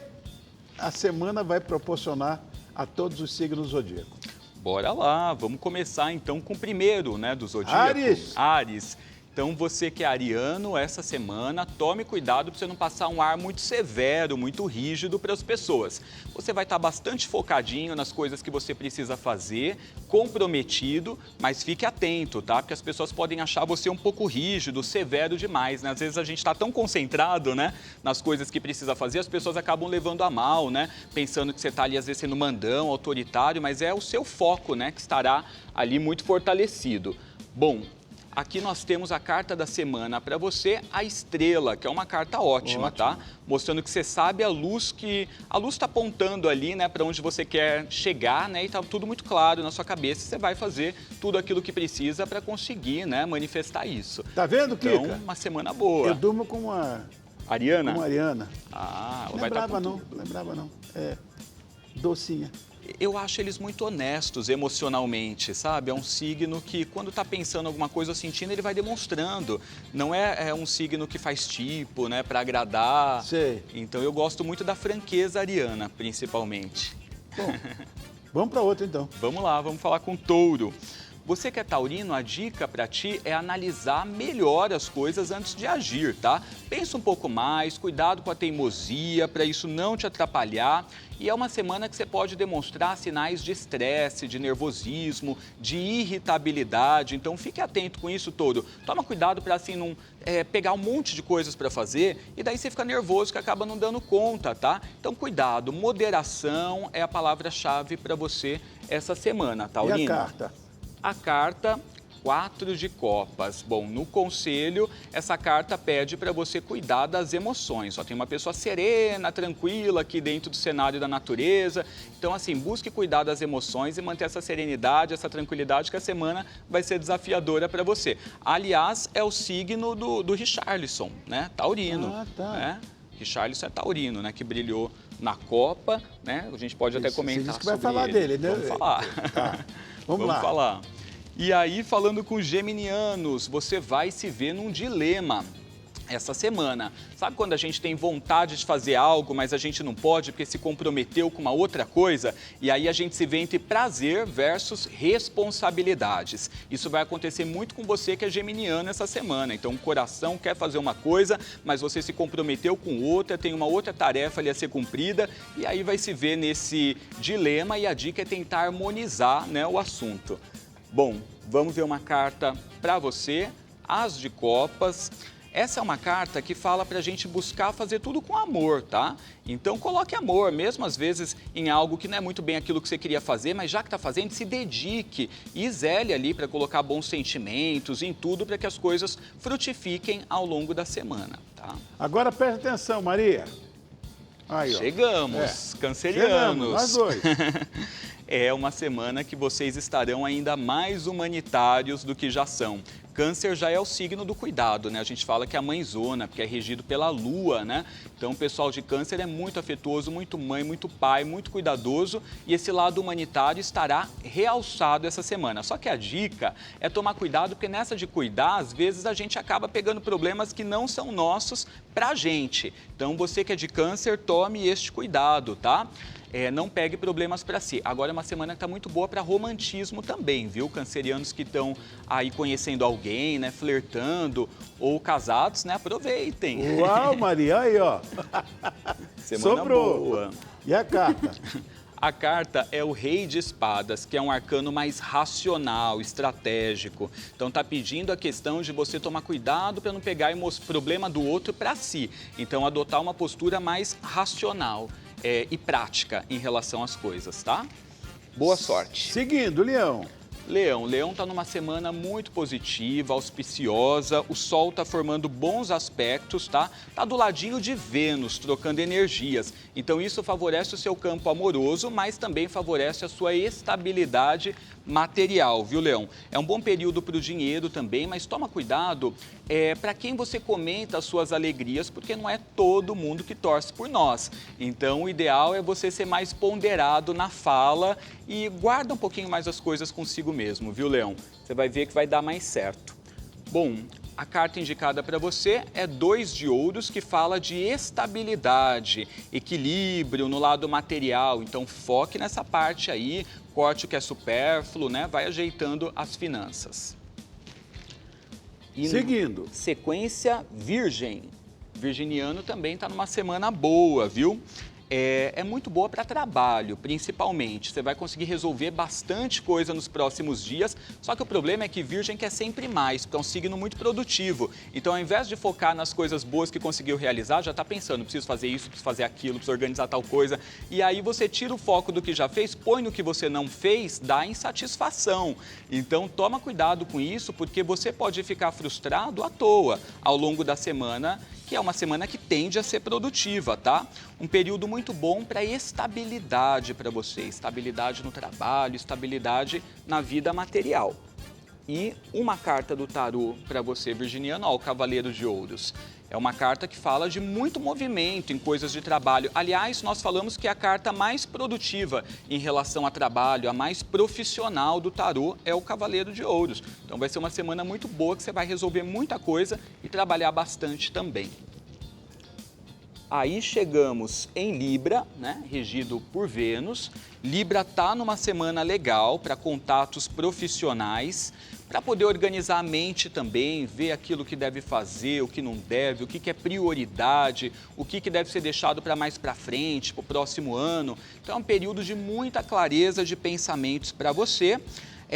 a semana vai proporcionar a todos os signos do zodíaco? Bora lá, vamos começar então com o primeiro, né, do zodíaco. Áries. Então, você que é ariano, essa semana, tome cuidado para você não passar um ar muito severo, muito rígido para as pessoas. Você vai estar bastante focadinho nas coisas que você precisa fazer, comprometido, mas fique atento, tá? Porque as pessoas podem achar você um pouco rígido, severo demais, né? Às vezes a gente está tão concentrado, né, nas coisas que precisa fazer, as pessoas acabam levando a mal, né? Pensando que você está ali, às vezes, sendo mandão, autoritário, mas é o seu foco, né, que estará ali muito fortalecido. Bom, aqui nós temos a carta da semana para você, a estrela, que é uma carta ótima, tá? Mostrando que você sabe a luz está apontando ali, né, para onde você quer chegar, né? E tá tudo muito claro na sua cabeça. Você vai fazer tudo aquilo que precisa para conseguir, né, manifestar isso. Tá vendo, Kika? Então, uma semana boa. Eu durmo com uma Ariana? Com uma Ariana. Ela lembrava não. É docinha. Eu acho eles muito honestos emocionalmente, sabe? É um signo que, quando está pensando alguma coisa ou sentindo, ele vai demonstrando. Não é um signo que faz tipo, né, para agradar. Sei. Então, eu gosto muito da franqueza ariana, principalmente. Bom, vamos para outro, então. Vamos lá, vamos falar com Touro. Você que é taurino, a dica para ti é analisar melhor as coisas antes de agir, tá? Pensa um pouco mais, cuidado com a teimosia, para isso não te atrapalhar. E é uma semana que você pode demonstrar sinais de estresse, de nervosismo, de irritabilidade. Então, fique atento com isso, Touro. Toma cuidado para, assim, não pegar um monte de coisas para fazer e daí você fica nervoso que acaba não dando conta, tá? Então, cuidado. Moderação é a palavra-chave para você essa semana, taurino. E a carta? A carta 4 de copas. Bom, no conselho, essa carta pede para você cuidar das emoções. Só tem uma pessoa serena, tranquila aqui dentro do cenário da natureza. Então, assim, busque cuidar das emoções e manter essa serenidade, essa tranquilidade, que a semana vai ser desafiadora para você. Aliás, é o signo do Richarlison, né? Taurino. Tá. Né? Richarlison é taurino, né? Que brilhou na Copa, né? A gente pode até comentar Você disse que vai sobre falar ele. dele, né? Vamos falar. Tá. Vamos lá. falar. E aí, falando com geminianos, você vai se ver num dilema essa semana. Sabe quando a gente tem vontade de fazer algo, mas a gente não pode porque se comprometeu com uma outra coisa? E aí a gente se vê entre prazer versus responsabilidades. Isso vai acontecer muito com você que é geminiano essa semana. Então, o coração quer fazer uma coisa, mas você se comprometeu com outra, tem uma outra tarefa ali a ser cumprida, e aí vai se ver nesse dilema, e a dica é tentar harmonizar, né, o assunto. Bom, vamos ver uma carta para você. As de copas. Essa é uma carta que fala para a gente buscar fazer tudo com amor, tá? Então coloque amor, mesmo às vezes em algo que não é muito bem aquilo que você queria fazer, mas já que está fazendo, se dedique e zele ali para colocar bons sentimentos em tudo para que as coisas frutifiquem ao longo da semana, tá? Agora preste atenção, Maria. Aí, ó. Chegamos, cancerianos. Chegamos, nós dois. É uma semana que vocês estarão ainda mais humanitários do que já são. Câncer já é o signo do cuidado, né? A gente fala que é a mãezona, porque é regido pela lua, né? Então o pessoal de Câncer é muito afetuoso, muito mãe, muito pai, muito cuidadoso e esse lado humanitário estará realçado essa semana. Só que a dica é tomar cuidado, porque nessa de cuidar, às vezes a gente acaba pegando problemas que não são nossos pra gente. Então você que é de Câncer, tome este cuidado, tá? Não pegue problemas para si. Agora é uma semana que está muito boa para romantismo também, viu? Cancerianos que estão aí conhecendo alguém, né? Flertando ou casados, né? Aproveitem. Uau, Maria, aí, ó. Semana Sobrou. boa. E a carta? A carta é o Rei de Espadas, que é um arcano mais racional, estratégico. Então está pedindo a questão de você tomar cuidado para não pegar o problema do outro para si. Então adotar uma postura mais racional e prática em relação às coisas, tá? Boa sorte. Seguindo, Leão. Leão está numa semana muito positiva, auspiciosa, o Sol está formando bons aspectos, tá? Está do ladinho de Vênus, trocando energias. Então isso favorece o seu campo amoroso, mas também favorece a sua estabilidade material, viu, Leão? É um bom período para o dinheiro também, mas toma cuidado para quem você comenta as suas alegrias, porque não é todo mundo que torce por nós. Então o ideal é você ser mais ponderado na fala e guarda um pouquinho mais as coisas consigo mesmo, viu, Leão? Você vai ver que vai dar mais certo. Bom, a carta indicada para você é 2 de ouros, que fala de estabilidade, equilíbrio no lado material. Então foque nessa parte aí, corte o que é supérfluo, né? Vai ajeitando as finanças. E Seguindo. Sequência Virgem. Virginiano também está numa semana boa, viu? É muito boa para trabalho, principalmente. Você vai conseguir resolver bastante coisa nos próximos dias, só que o problema é que Virgem quer sempre mais, porque é um signo muito produtivo. Então, ao invés de focar nas coisas boas que conseguiu realizar, já está pensando, preciso fazer isso, preciso fazer aquilo, preciso organizar tal coisa. E aí você tira o foco do que já fez, põe no que você não fez, dá insatisfação. Então, toma cuidado com isso, porque você pode ficar frustrado à toa ao longo da semana, que é uma semana que tende a ser produtiva, tá? Um período muito bom para estabilidade para você, estabilidade no trabalho, estabilidade na vida material. E uma carta do tarô para você, virginiano, ó, o Cavaleiro de Ouros. É uma carta que fala de muito movimento em coisas de trabalho. Aliás, nós falamos que a carta mais produtiva em relação a trabalho, a mais profissional do tarô é o Cavaleiro de Ouros. Então vai ser uma semana muito boa que você vai resolver muita coisa e trabalhar bastante também. Aí chegamos em Libra, né, regido por Vênus. Libra está numa semana legal para contatos profissionais, para poder organizar a mente também, ver aquilo que deve fazer, o que não deve, o que é prioridade, o que deve ser deixado para mais para frente, para o próximo ano. Então é um período de muita clareza de pensamentos para você.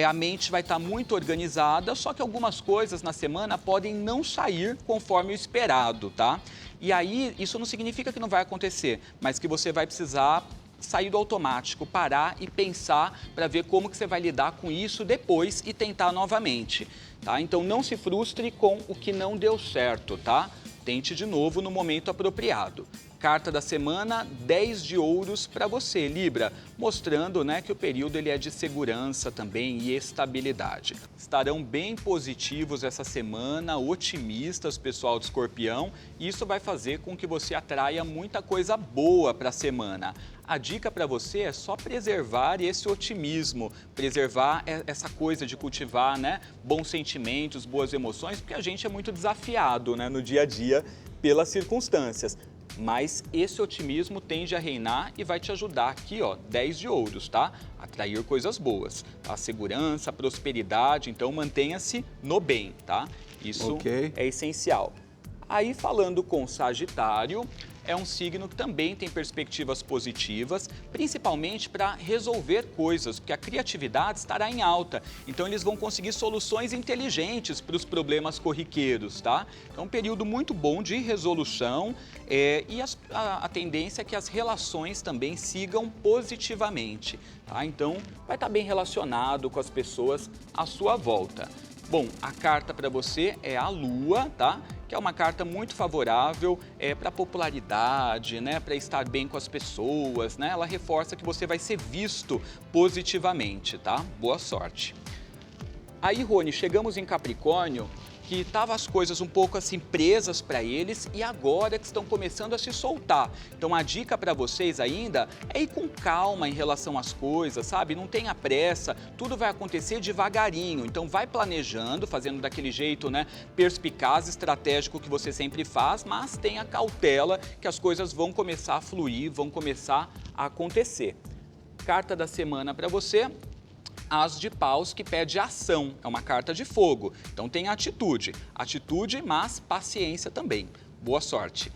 A mente vai estar muito organizada, só que algumas coisas na semana podem não sair conforme o esperado, tá? E aí, isso não significa que não vai acontecer, mas que você vai precisar sair do automático, parar e pensar para ver como que você vai lidar com isso depois e tentar novamente, tá? Então, não se frustre com o que não deu certo, tá? Tente de novo no momento apropriado. Carta da semana, 10 de ouros para você, Libra, mostrando, né, que o período ele é de segurança também e estabilidade. Estarão bem positivos essa semana, otimistas, pessoal de Escorpião, e isso vai fazer com que você atraia muita coisa boa para a semana. A dica para você é só preservar esse otimismo, preservar essa coisa de cultivar, né, bons sentimentos, boas emoções, porque a gente é muito desafiado, né, no dia a dia pelas circunstâncias. Mas esse otimismo tende a reinar e vai te ajudar aqui, ó, 10 de ouros, tá? Atrair coisas boas, a segurança, a prosperidade, então mantenha-se no bem, tá? Isso é essencial. Aí falando com Sagitário, é um signo que também tem perspectivas positivas, principalmente para resolver coisas, porque a criatividade estará em alta. Então, eles vão conseguir soluções inteligentes para os problemas corriqueiros, tá? É um período muito bom de resolução e a tendência é que as relações também sigam positivamente, tá? Então, vai estar bem relacionado com as pessoas à sua volta. Bom, a carta para você é a Lua, tá? Que é uma carta muito favorável para popularidade, né? Para estar bem com as pessoas, né? Ela reforça que você vai ser visto positivamente, tá? Boa sorte. Aí, Rony, chegamos em Capricórnio, que estavam as coisas um pouco assim presas para eles e agora que estão começando a se soltar. Então a dica para vocês ainda é ir com calma em relação às coisas, sabe? Não tenha pressa, tudo vai acontecer devagarinho. Então vai planejando, fazendo daquele jeito, né, perspicaz, estratégico que você sempre faz, mas tenha cautela que as coisas vão começar a fluir, vão começar a acontecer. Carta da semana para você. As de paus, que pede ação, é uma carta de fogo, então tem atitude, mas paciência também. Boa sorte.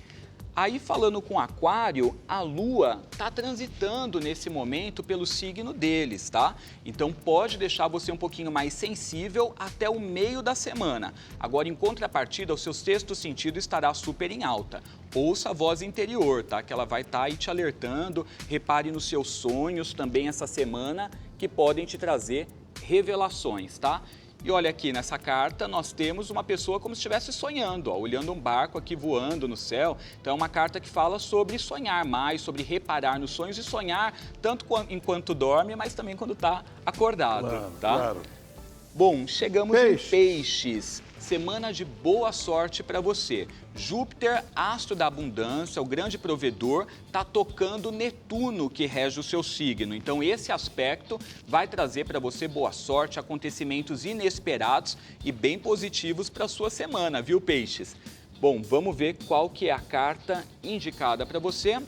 Aí falando com Aquário, a Lua está transitando nesse momento pelo signo deles, tá? Então pode deixar você um pouquinho mais sensível até o meio da semana. Agora, em contrapartida, o seu sexto sentido estará super em alta. Ouça a voz interior, tá? Que ela vai estar aí te alertando, repare nos seus sonhos também essa semana, que podem te trazer revelações, tá? E olha aqui, nessa carta nós temos uma pessoa como se estivesse sonhando, ó, olhando um barco aqui voando no céu. Então é uma carta que fala sobre sonhar mais, sobre reparar nos sonhos e sonhar tanto enquanto dorme, mas também quando está acordado, claro, tá? Claro. Bom, chegamos em Peixes. Semana de boa sorte para você. Júpiter, astro da abundância, o grande provedor, está tocando Netuno, que rege o seu signo. Então, esse aspecto vai trazer para você boa sorte, acontecimentos inesperados e bem positivos para a sua semana, viu, Peixes? Bom, vamos ver qual que é a carta indicada para você.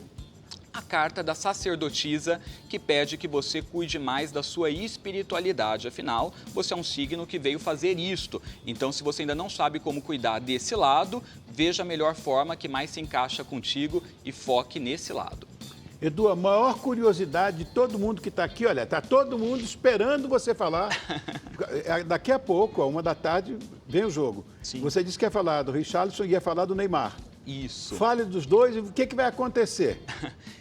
A carta da sacerdotisa, que pede que você cuide mais da sua espiritualidade. Afinal, você é um signo que veio fazer isto. Então, se você ainda não sabe como cuidar desse lado, veja a melhor forma que mais se encaixa contigo e foque nesse lado. Edu, a maior curiosidade de todo mundo que está aqui, olha, está todo mundo esperando você falar. Daqui a pouco, a 1h, vem o jogo. Sim. Você disse que ia falar do Richarlison e ia falar do Neymar. Isso. Fale dos dois e o que vai acontecer?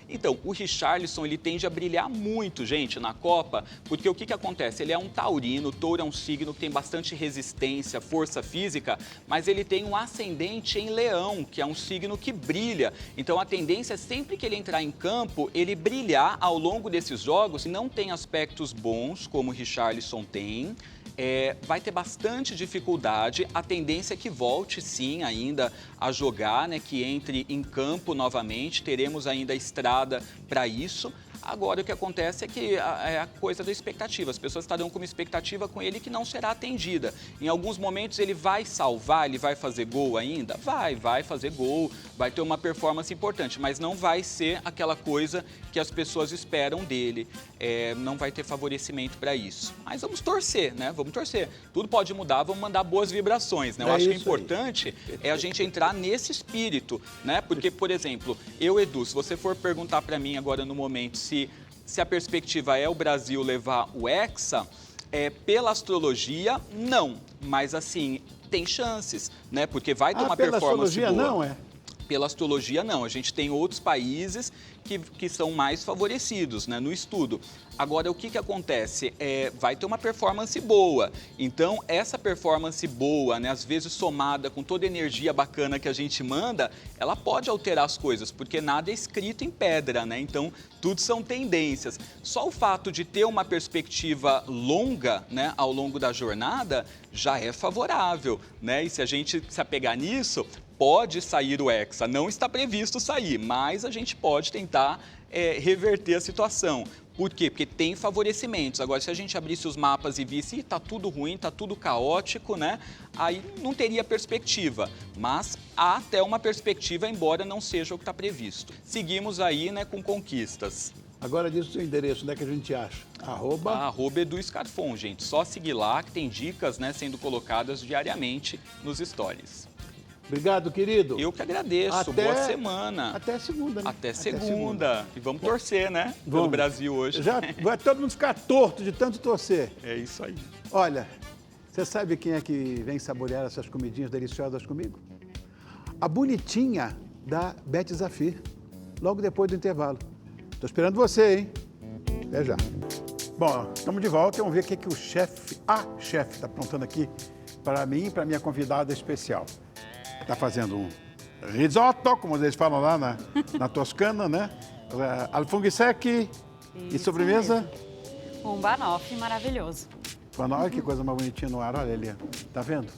Então, o Richarlison, ele tende a brilhar muito, gente, na Copa, porque o que acontece? Ele é um taurino, o touro é um signo que tem bastante resistência, força física, mas ele tem um ascendente em leão, que é um signo que brilha. Então, a tendência é sempre que ele entrar em campo, ele brilhar ao longo desses jogos. Não tem aspectos bons, como o Richarlison tem. Vai ter bastante dificuldade, a tendência é que volte sim ainda a jogar, né, que entre em campo novamente, teremos ainda estrada para isso. Agora, o que acontece é que é a coisa da expectativa. As pessoas estarão com uma expectativa com ele que não será atendida. Em alguns momentos, ele vai salvar, ele vai fazer gol ainda? Vai fazer gol, vai ter uma performance importante, mas não vai ser aquela coisa que as pessoas esperam dele. Não vai ter favorecimento para isso. Mas vamos torcer, né? Vamos torcer. Tudo pode mudar, vamos mandar boas vibrações, né? Eu acho que o importante é a gente entrar nesse espírito, né? Porque, por exemplo, eu, Edu, se você for perguntar para mim agora no momento se a perspectiva é o Brasil levar o Hexa, pela astrologia, não. Mas, assim, tem chances, né? Porque vai ter uma performance boa. Pela astrologia não, é? Pela astrologia, não. A gente tem outros países que são mais favorecidos, né, no estudo. Agora, o que acontece? Vai ter uma performance boa. Então, essa performance boa, né, às vezes somada com toda a energia bacana que a gente manda, ela pode alterar as coisas, porque nada é escrito em pedra, né? Então, tudo são tendências. Só o fato de ter uma perspectiva longa, né, ao longo da jornada, já é favorável, né? E se a gente se apegar nisso, pode sair o Hexa, não está previsto sair, mas a gente pode tentar reverter a situação. Por quê? Porque tem favorecimentos. Agora, se a gente abrisse os mapas e visse, tá tudo ruim, tá tudo caótico, né? Aí não teria perspectiva. Mas há até uma perspectiva, embora não seja o que está previsto. Seguimos aí, né, com conquistas. Agora diz o seu endereço, onde é que a gente acha? @ Edu Scarfon, gente. Só seguir lá que tem dicas, né, sendo colocadas diariamente nos stories. Obrigado, querido. Eu que agradeço. Boa semana. Até segunda, né? Até segunda. E vamos torcer, né? Pelo Vamos. Brasil hoje. Já vai todo mundo ficar torto de tanto torcer. É isso aí. Olha, você sabe quem é que vem saborear essas comidinhas deliciosas comigo? A bonitinha da Beth Zafir, logo depois do intervalo. Estou esperando você, hein? Até já. Bom, estamos de volta e vamos ver o que a chefe está aprontando aqui para mim e para minha convidada especial. Está fazendo um risotto, como eles falam lá na Toscana, né? Alfunghi secchi e sobremesa? Um banoffee maravilhoso. Olha que coisa mais bonitinha no ar, olha ali. Tá vendo?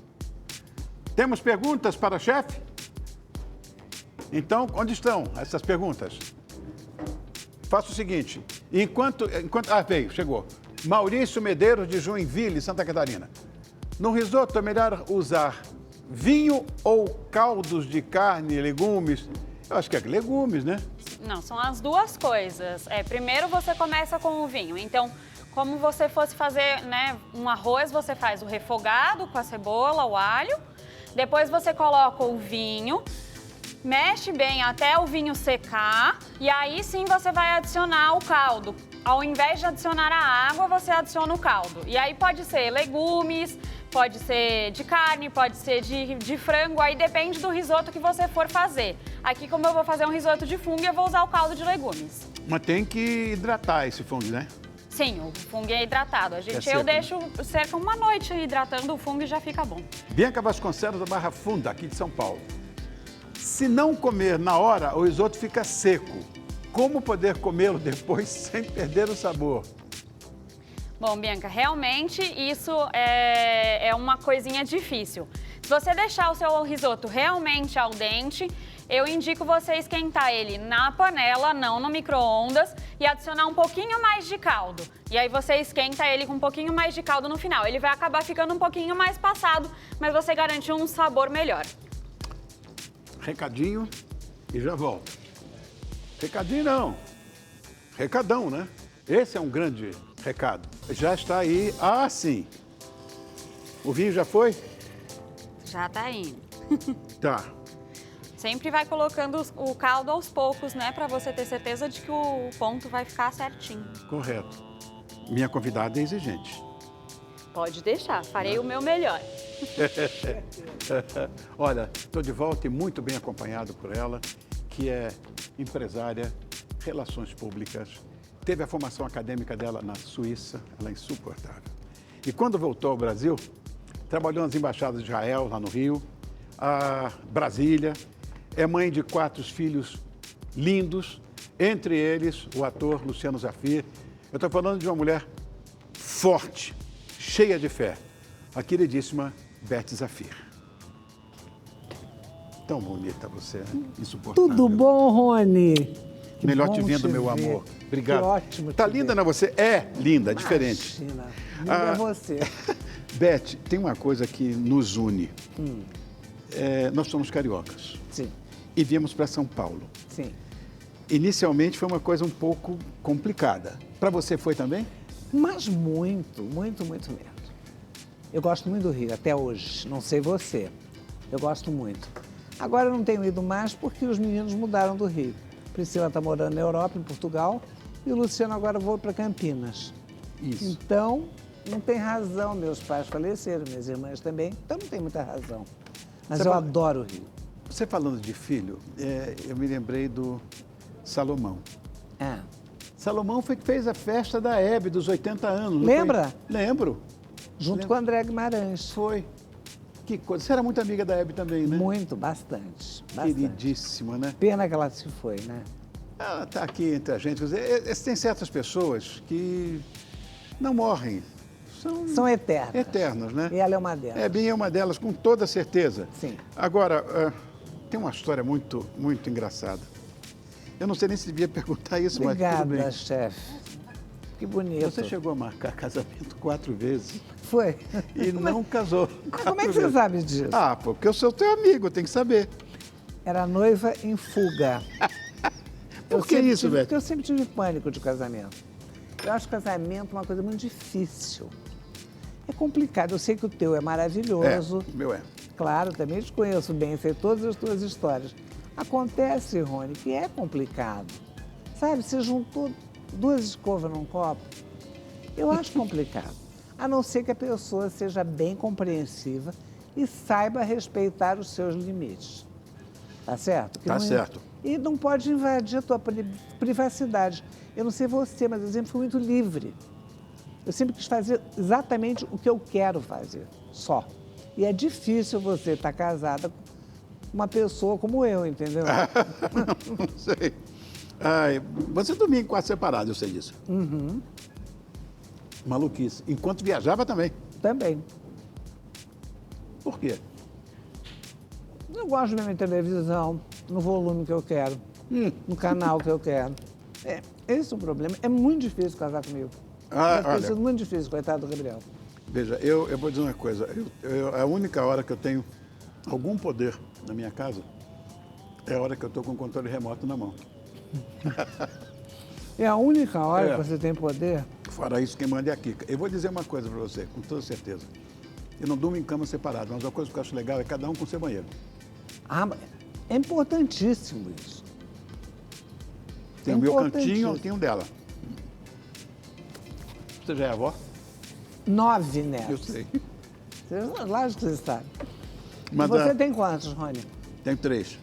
Temos perguntas para a chefe? Então, onde estão essas perguntas? Faça o seguinte, veio, chegou. Maurício Medeiros, de Joinville, Santa Catarina. No risoto é melhor usar vinho ou caldos de carne, legumes? Eu acho que é legumes, né? Não, são as duas coisas. Primeiro você começa com o vinho. Então, como você fosse fazer, né, um arroz, você faz o refogado com a cebola, o alho. Depois você coloca o vinho, mexe bem até o vinho secar e aí sim você vai adicionar o caldo. Ao invés de adicionar a água, você adiciona o caldo. E aí pode ser legumes, pode ser de carne, pode ser de frango, aí depende do risoto que você for fazer. Aqui, como eu vou fazer um risoto de fungo, eu vou usar o caldo de legumes. Mas tem que hidratar esse fungo, né? Sim, o fungo é hidratado. seco, Eu deixo cerca uma noite hidratando o fungo e já fica bom. Bianca Vasconcelos, da Barra Funda, aqui de São Paulo. Se não comer na hora, o risoto fica seco. Como poder comê-lo depois sem perder o sabor? Bom, Bianca, realmente isso é uma coisinha difícil. Se você deixar o seu risoto realmente al dente, eu indico você esquentar ele na panela, não no micro-ondas, e adicionar um pouquinho mais de caldo. E aí você esquenta ele com um pouquinho mais de caldo no final. Ele vai acabar ficando um pouquinho mais passado, mas você garante um sabor melhor. Recadinho e já volto. Recadinho não, recadão, né? Esse é um grande recado. Já está aí, sim. O vinho já foi? Já tá indo. Tá. Sempre vai colocando o caldo aos poucos, né? Pra você ter certeza de que o ponto vai ficar certinho. Correto. Minha convidada é exigente. Pode deixar, farei o meu melhor. Olha, estou de volta e muito bem acompanhado por ela, que é empresária, relações públicas, teve a formação acadêmica dela na Suíça, ela é insuportável. E quando voltou ao Brasil, trabalhou nas embaixadas de Israel, lá no Rio, a Brasília, é mãe de 4 filhos lindos, entre eles o ator Luciano Zafir. Eu estou falando de uma mulher forte, cheia de fé, a queridíssima Beth Zafir. Tão bonita você, né? Insuportável. Tudo bom, Rony? Que Melhor bom te vendo, meu ver. amor. Obrigado. Que ótimo Tá te linda, ver. não é você? É linda, diferente. Imagina, linda é você. Beth, tem uma coisa que nos une. Nós somos cariocas Sim, e viemos para São Paulo. sim. Inicialmente foi uma coisa um pouco complicada. Para você foi também? Mas muito, muito, muito mesmo. Eu gosto muito do Rio, até hoje. Não sei você. Eu gosto muito. Agora eu não tenho ido mais porque os meninos mudaram do Rio. Priscila está morando na Europa, em Portugal, e o Luciano agora voa para Campinas. Isso. Então, não tem razão. Meus pais faleceram, minhas irmãs também, então não tem muita razão. Mas Você eu fala- adoro o Rio. Você falando de filho, eu me lembrei do Salomão. É. Salomão foi que fez a festa da Hebe dos 80 anos. não Lembra? foi? Lembro. Junto com o André Guimarães. Foi. Que coisa. Você era muito amiga da Hebe também, né? Muito, bastante. Bastante. Queridíssima, né? Pena que ela se foi, né? Ela está aqui entre a gente. Quer dizer, tem certas pessoas que não morrem. São eternas. Eternas, né? E ela é uma delas. Hebinha é uma delas, com toda certeza. Sim. Agora, tem uma história muito, muito engraçada. Eu não sei nem se devia perguntar isso, mas tudo bem. Obrigada, chefe. Que bonito. Você chegou a marcar casamento 4 vezes Foi. e não casou. Como é que você sabe disso? Ah, porque eu sou teu amigo, tem que saber. Era noiva em fuga. Por que isso, Porque Beto? eu sempre tive pânico de casamento. Eu acho casamento uma coisa muito difícil. É complicado. Eu sei que o teu é maravilhoso. O meu é. claro, também te conheço bem, sei todas as tuas histórias. Acontece, Rony, que é complicado. Sabe, você juntou 2 escovas num copo, eu acho complicado. A não ser que a pessoa seja bem compreensiva e saiba respeitar os seus limites. Tá certo? Tá certo. E não pode invadir a tua privacidade. Eu não sei você, mas eu sempre fui muito livre. Eu sempre quis fazer exatamente o que eu quero fazer, só. E é difícil você estar casada com uma pessoa como eu, entendeu? Não sei. Ai, você dormia em quarto separado, eu sei disso. Uhum. Maluquice. Enquanto viajava também. Também. Por quê? Eu gosto de ver minha televisão, no volume que eu quero, no canal que eu quero. Esse é o problema. É muito difícil casar comigo. Tem sido muito difícil, coitado do Gabriel. Veja, eu vou dizer uma coisa. A única hora que eu tenho algum poder na minha casa é a hora que eu estou com o controle remoto na mão. É a única hora que você tem poder? Fora isso, quem manda é a Kika. Eu vou dizer uma coisa para você, com toda certeza. Eu não durmo em cama separada, mas uma coisa que eu acho legal é cada um com seu banheiro. Ah, é importantíssimo isso. Tem o meu cantinho, tem o dela. Você já é avó? 9 netos. Eu sei. Lógico que você sabe. Mas e você tem quantos, Rony? Tenho 3.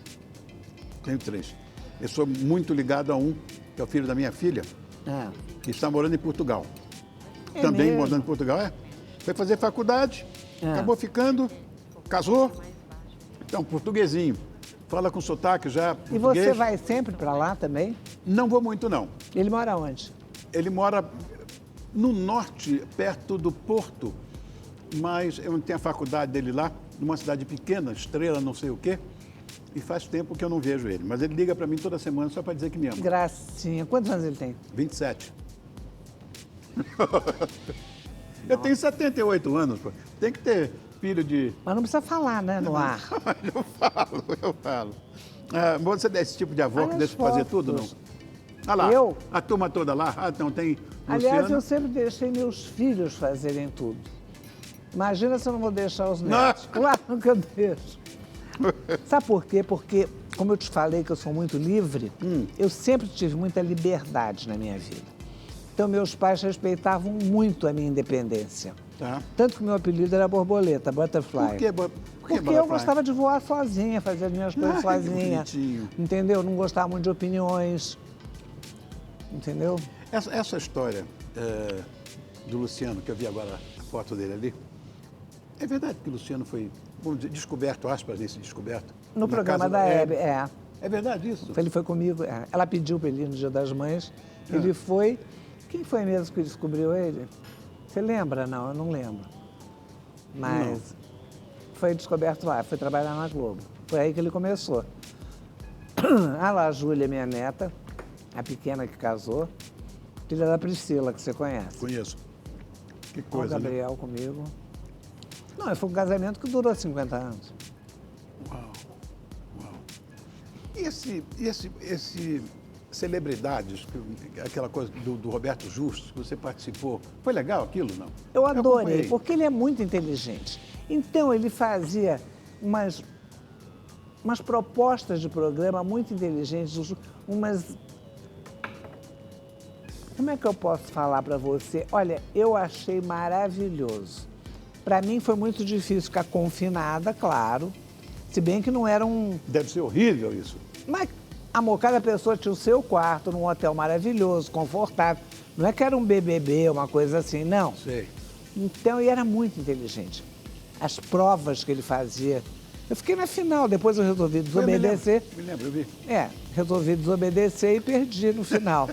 Tenho 3. Eu sou muito ligado a um, que é o filho da minha filha, que está morando em Portugal. É Também mesmo? morando em Portugal, Foi fazer faculdade, acabou ficando, casou. Então, portuguesinho. Fala com sotaque já, E português. você vai sempre para lá também? Não vou muito, não. Ele mora onde? Ele mora no norte, perto do Porto, mas eu não tenho a faculdade dele lá, numa cidade pequena, Estrela, não sei o quê, e faz tempo que eu não vejo ele. Mas ele liga para mim toda semana só para dizer que me ama. Gracinha. Quantos anos ele tem? 27. Eu tenho 78 anos, pô. Tem que ter filho de... Mas não precisa falar, né, no ar. Eu falo. Você é esse tipo de avó Olha que as deixa de fazer tudo, não? fotos. Olha lá, Eu? a turma toda lá. Então tem Aliás, Luciana. eu sempre deixei meus filhos fazerem tudo. Imagina se eu não vou deixar os netos. Claro que eu deixo. Sabe por quê? Porque, como eu te falei que eu sou muito livre, eu sempre tive muita liberdade na minha vida. Então, meus pais respeitavam muito a minha independência. Tá. Tanto que meu apelido era Borboleta, Butterfly. Por que Porque eu butterfly? gostava de voar sozinha, fazer as minhas coisas Que sozinha. bonitinho. Entendeu? Não gostava muito de opiniões. Entendeu? Essa história do Luciano, que eu vi agora a foto dele ali, é verdade que o Luciano foi, vamos dizer, descoberto, aspas, nesse descoberto? No na programa casa da Hebe, é. É verdade isso? Ele foi comigo, ela pediu para ele ir no Dia das Mães, ele foi. Quem foi mesmo que descobriu ele? Você lembra? Não, eu não lembro. Mas foi descoberto lá, foi trabalhar na Globo. Foi aí que ele começou. Ah lá, a Júlia, minha neta, a pequena que casou, filha da Priscila, que você conhece. Conheço. Que O coisa, né? Gabriel comigo. Não, foi um casamento que durou 50 anos. Uau. E esse celebridades, aquela coisa do Roberto Justus, que você participou, foi legal aquilo, não? Eu adorei, acompanhei. porque ele é muito inteligente. Então, ele fazia umas propostas de programa muito inteligentes, umas... Como é que eu posso falar para você? Olha, eu achei maravilhoso. Para mim foi muito difícil ficar confinada, claro, se bem que não era um... Deve ser horrível isso. Mas, amor, cada pessoa tinha o seu quarto, num hotel maravilhoso, confortável. Não é que era um BBB, uma coisa assim, não. Sei. Então, e era muito inteligente. As provas que ele fazia. Eu fiquei na final, depois eu resolvi desobedecer. Me lembro, eu vi. Resolvi desobedecer e perdi no final.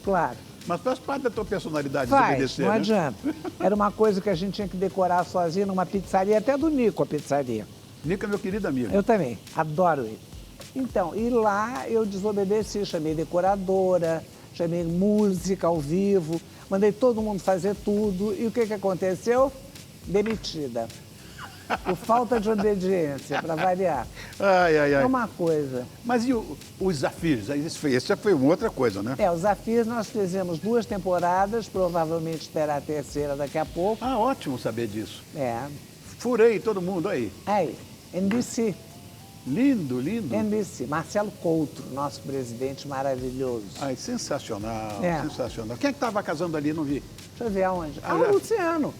Claro. Mas faz parte da tua personalidade Faz, desobedecer, não né? adianta. Era uma coisa que a gente tinha que decorar sozinho numa pizzaria, até do Nico, a pizzaria. Nico é meu querido amigo. Eu também, adoro ele. Então, e lá eu desobedeci, chamei decoradora, chamei música ao vivo, mandei todo mundo fazer tudo. E o que aconteceu? Demitida. Por falta de obediência, para variar. Ai. É uma coisa. Mas e os desafios? Esse já foi uma outra coisa, né? Os desafios nós fizemos 2 temporadas, provavelmente terá a terceira daqui a pouco. Ah, ótimo saber disso. É. Furei todo mundo aí. Aí. NBC. Lindo, lindo. NBC. Marcelo Couto, nosso presidente maravilhoso. Ai, sensacional, É. sensacional. Quem é que estava casando ali? Não vi. Deixa eu ver aonde. Ah, O já. Luciano.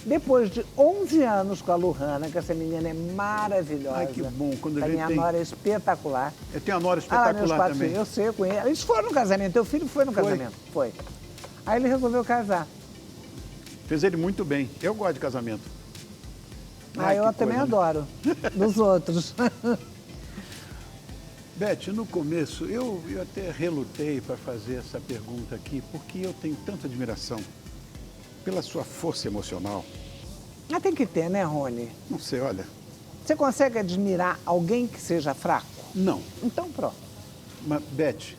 Depois de 11 anos com a Luhana, que essa menina é maravilhosa. Ai, que bom, quando a A gente minha tem- nora é espetacular. Eu tenho uma nora Ah, lá, meus espetacular quatro também. filhos, eu sei, eu conheço. Eles foram no casamento, teu filho foi no casamento. Foi. Aí ele resolveu casar. Fez ele muito bem. Eu gosto de casamento. Ai, Eu que também coisa, né? adoro. Dos outros. Beth, no começo eu até relutei para fazer essa pergunta aqui, porque eu tenho tanta admiração pela sua força emocional. Mas tem que ter, né, Rony? Não sei, olha. Você consegue admirar alguém que seja fraco? Não. Então pronto. Mas, Beth,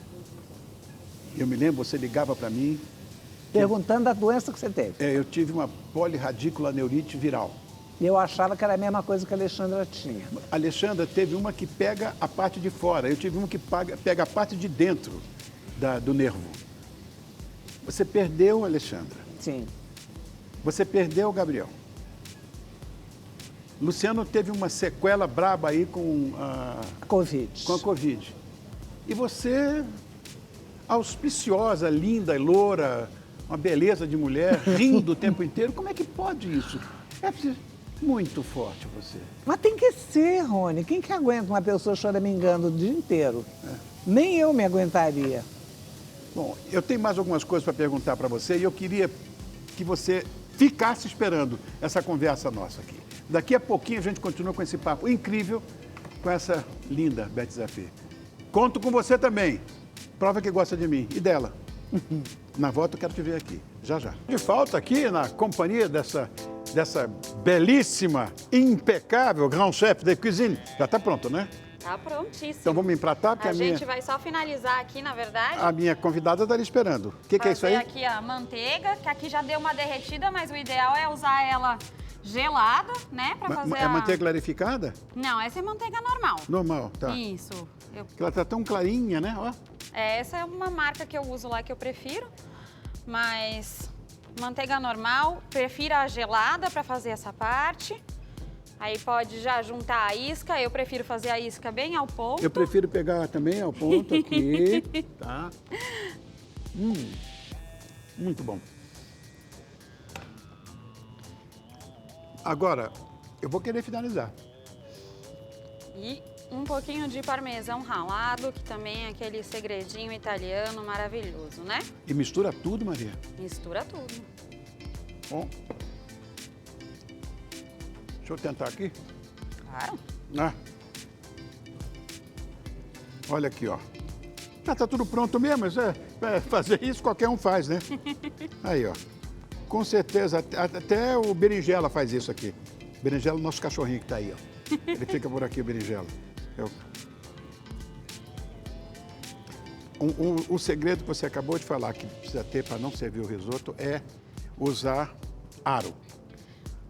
eu me lembro, você ligava para mim, Perguntando da doença que você teve. eu tive uma polirradiculoneurite viral. E eu achava que era a mesma coisa que a Alexandra tinha. A Alexandra teve uma que pega a parte de fora, eu tive uma que pega a parte de dentro do nervo. Você perdeu, Alexandra. Sim. Você perdeu o Gabriel. Luciano teve uma sequela braba aí com a Covid. Covid. E você, auspiciosa, linda e loura, uma beleza de mulher, rindo o tempo inteiro, como é que pode isso? É muito forte você. Mas tem que ser, Rony. Quem que aguenta uma pessoa choramingando o dia inteiro? Nem eu me aguentaria. Bom, eu tenho mais algumas coisas para perguntar para você e eu queria que você ficasse esperando essa conversa nossa aqui. Daqui a pouquinho a gente continua com esse papo incrível com essa linda Beth Zafir. Conto com você também. Prova que gosta de mim e dela. Na volta eu quero te ver aqui, já já. De falta aqui na companhia dessa belíssima, impecável grand chef de cuisine. Já está pronto, né? Tá prontíssimo. Então vamos empratar, porque A gente vai só finalizar aqui, na verdade. a minha convidada está ali esperando. O que é isso aí? Fazer aqui a manteiga, que aqui já deu uma derretida, mas o ideal é usar ela gelada, né? Pra fazer É manteiga clarificada? Não, essa é manteiga normal. Normal, tá. Isso. Ela está tão clarinha, né? Ó. Essa é uma marca que eu uso lá que eu prefiro, mas manteiga normal, prefiro a gelada para fazer essa parte. Aí pode já juntar a isca, eu prefiro fazer a isca bem ao ponto. Eu prefiro pegar também ao ponto aqui, tá? Muito bom. Agora, eu vou querer finalizar. E um pouquinho de parmesão ralado, que também é aquele segredinho italiano maravilhoso, né? E mistura tudo, Maria. Mistura tudo. Bom. Deixa eu tentar aqui. Claro. Ah. Olha aqui, ó. Ah, tá tudo pronto mesmo, mas fazer isso qualquer um faz, né? Aí, ó. Com certeza, até o Berinjela faz isso aqui. Berinjela é o nosso cachorrinho que tá aí, ó. Ele fica por aqui, o Berinjela. O segredo que você acabou de falar que precisa ter para não servir o risoto é usar aro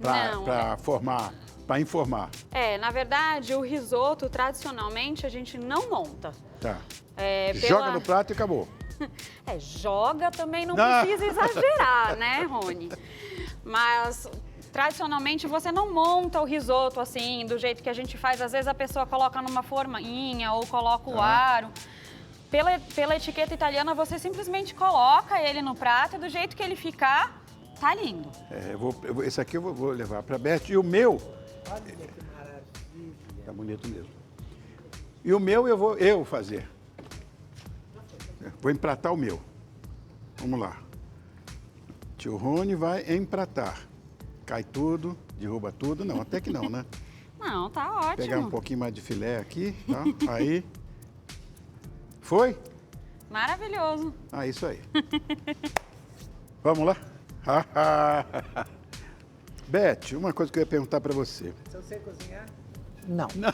para formar, para informar. Na verdade, o risoto, tradicionalmente, a gente não monta. Tá. Joga no prato e acabou. Joga também não precisa exagerar, né, Rony? Mas, tradicionalmente, você não monta o risoto assim, do jeito que a gente faz. Às vezes a pessoa coloca numa forminha ou coloca o aro. Pela etiqueta italiana, você simplesmente coloca ele no prato e do jeito que ele ficar, tá lindo. Esse aqui eu vou levar para a Beth. E o meu... Olha que maravilha. Tá bonito mesmo. E o meu eu vou fazer. Vou empratar o meu. Vamos lá. Tio Rony vai empratar. Cai tudo, derruba tudo. Não, até que não, né? Não, tá ótimo. Pegar um pouquinho mais de filé aqui, tá? Aí. Foi? Maravilhoso. Isso aí. Vamos lá? Beth, uma coisa que eu ia perguntar para você. Se eu sei cozinhar? Não. Mas,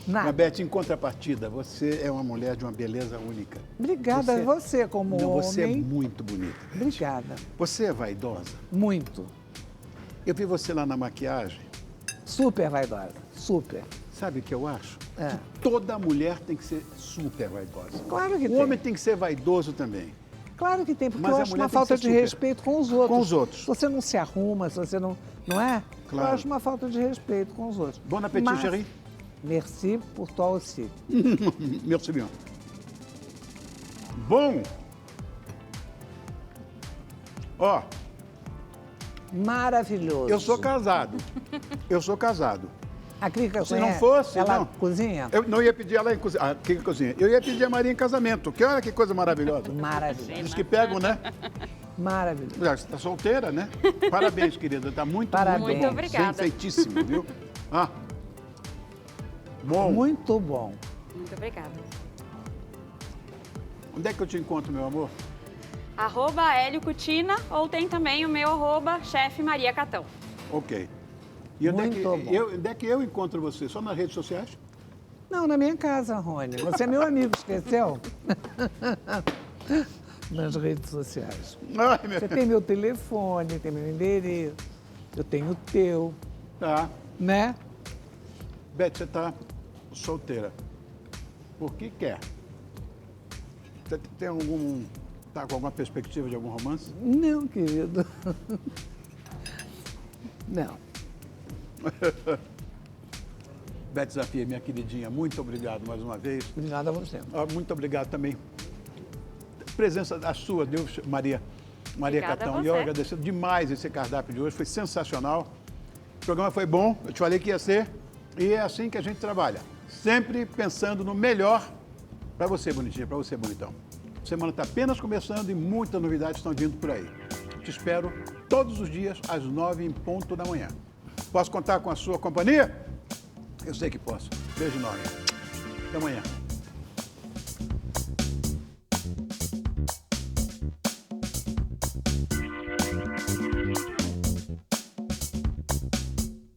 Nada. Beth, em contrapartida, você é uma mulher de uma beleza única. Obrigada, você como Não, homem. você é muito bonita. Beth. Obrigada. Você é vaidosa? Muito. Eu vi você lá na maquiagem. Super vaidosa. Super. Sabe o que eu acho? É. Que toda mulher tem que ser super vaidosa. Claro que O tem. homem tem que ser vaidoso também. Claro que tem, porque Mas eu a acho mulher uma tem que falta ser de super. respeito com os outros. Com os outros. Se você não se arruma, se você não é? Claro. Eu acho uma falta de respeito com os outros. Bon appétit, chérie. Merci pour toi aussi. Merci bien. Bom. Ó, Maravilhoso. eu sou casado. Eu sou casado. A Crica Se não fosse, ela não. cozinha? Eu não ia pedir ela em cozinha. Que cozinha? Eu ia pedir a Maria em casamento. Que olha que coisa maravilhosa. Maravilhoso. Diz que pegam, né? Maravilhoso. Já está solteira, né? Parabéns, querida. Está muito, Parabéns. muito bom. Muito obrigada. Bem feitíssimo, viu? Ah. Bom. Muito bom. Muito obrigada. Onde é que eu te encontro, meu amor? @Hélio Cutina, ou tem também o meu @chefe Maria Catão. Ok. E onde Muito bom. onde é que eu encontro você? Só nas redes sociais? Não, na minha casa, Rony. Você é meu amigo, esqueceu? Nas redes sociais. Ai, meu... Você tem meu telefone, tem meu endereço, eu tenho o teu, Tá. né? Beth, você está solteira. Por que quer? Você tem algum... Tá com alguma perspectiva de algum romance? Não, querido. Não. Beth Zafir, minha queridinha, muito obrigado mais uma vez. Obrigada a você. Muito obrigado também. Presença da sua, Deus, Maria Obrigada Catão. a E eu você. agradeço demais esse cardápio de hoje, foi sensacional. O programa foi bom, eu te falei que ia ser. E é assim que a gente trabalha. Sempre pensando no melhor para você, bonitinha, para você, bonitão. A semana está apenas começando e muitas novidades estão vindo por aí. Te espero todos os dias às 9h em ponto da manhã. Posso contar com a sua companhia? Eu sei que posso. Beijo enorme. Até amanhã.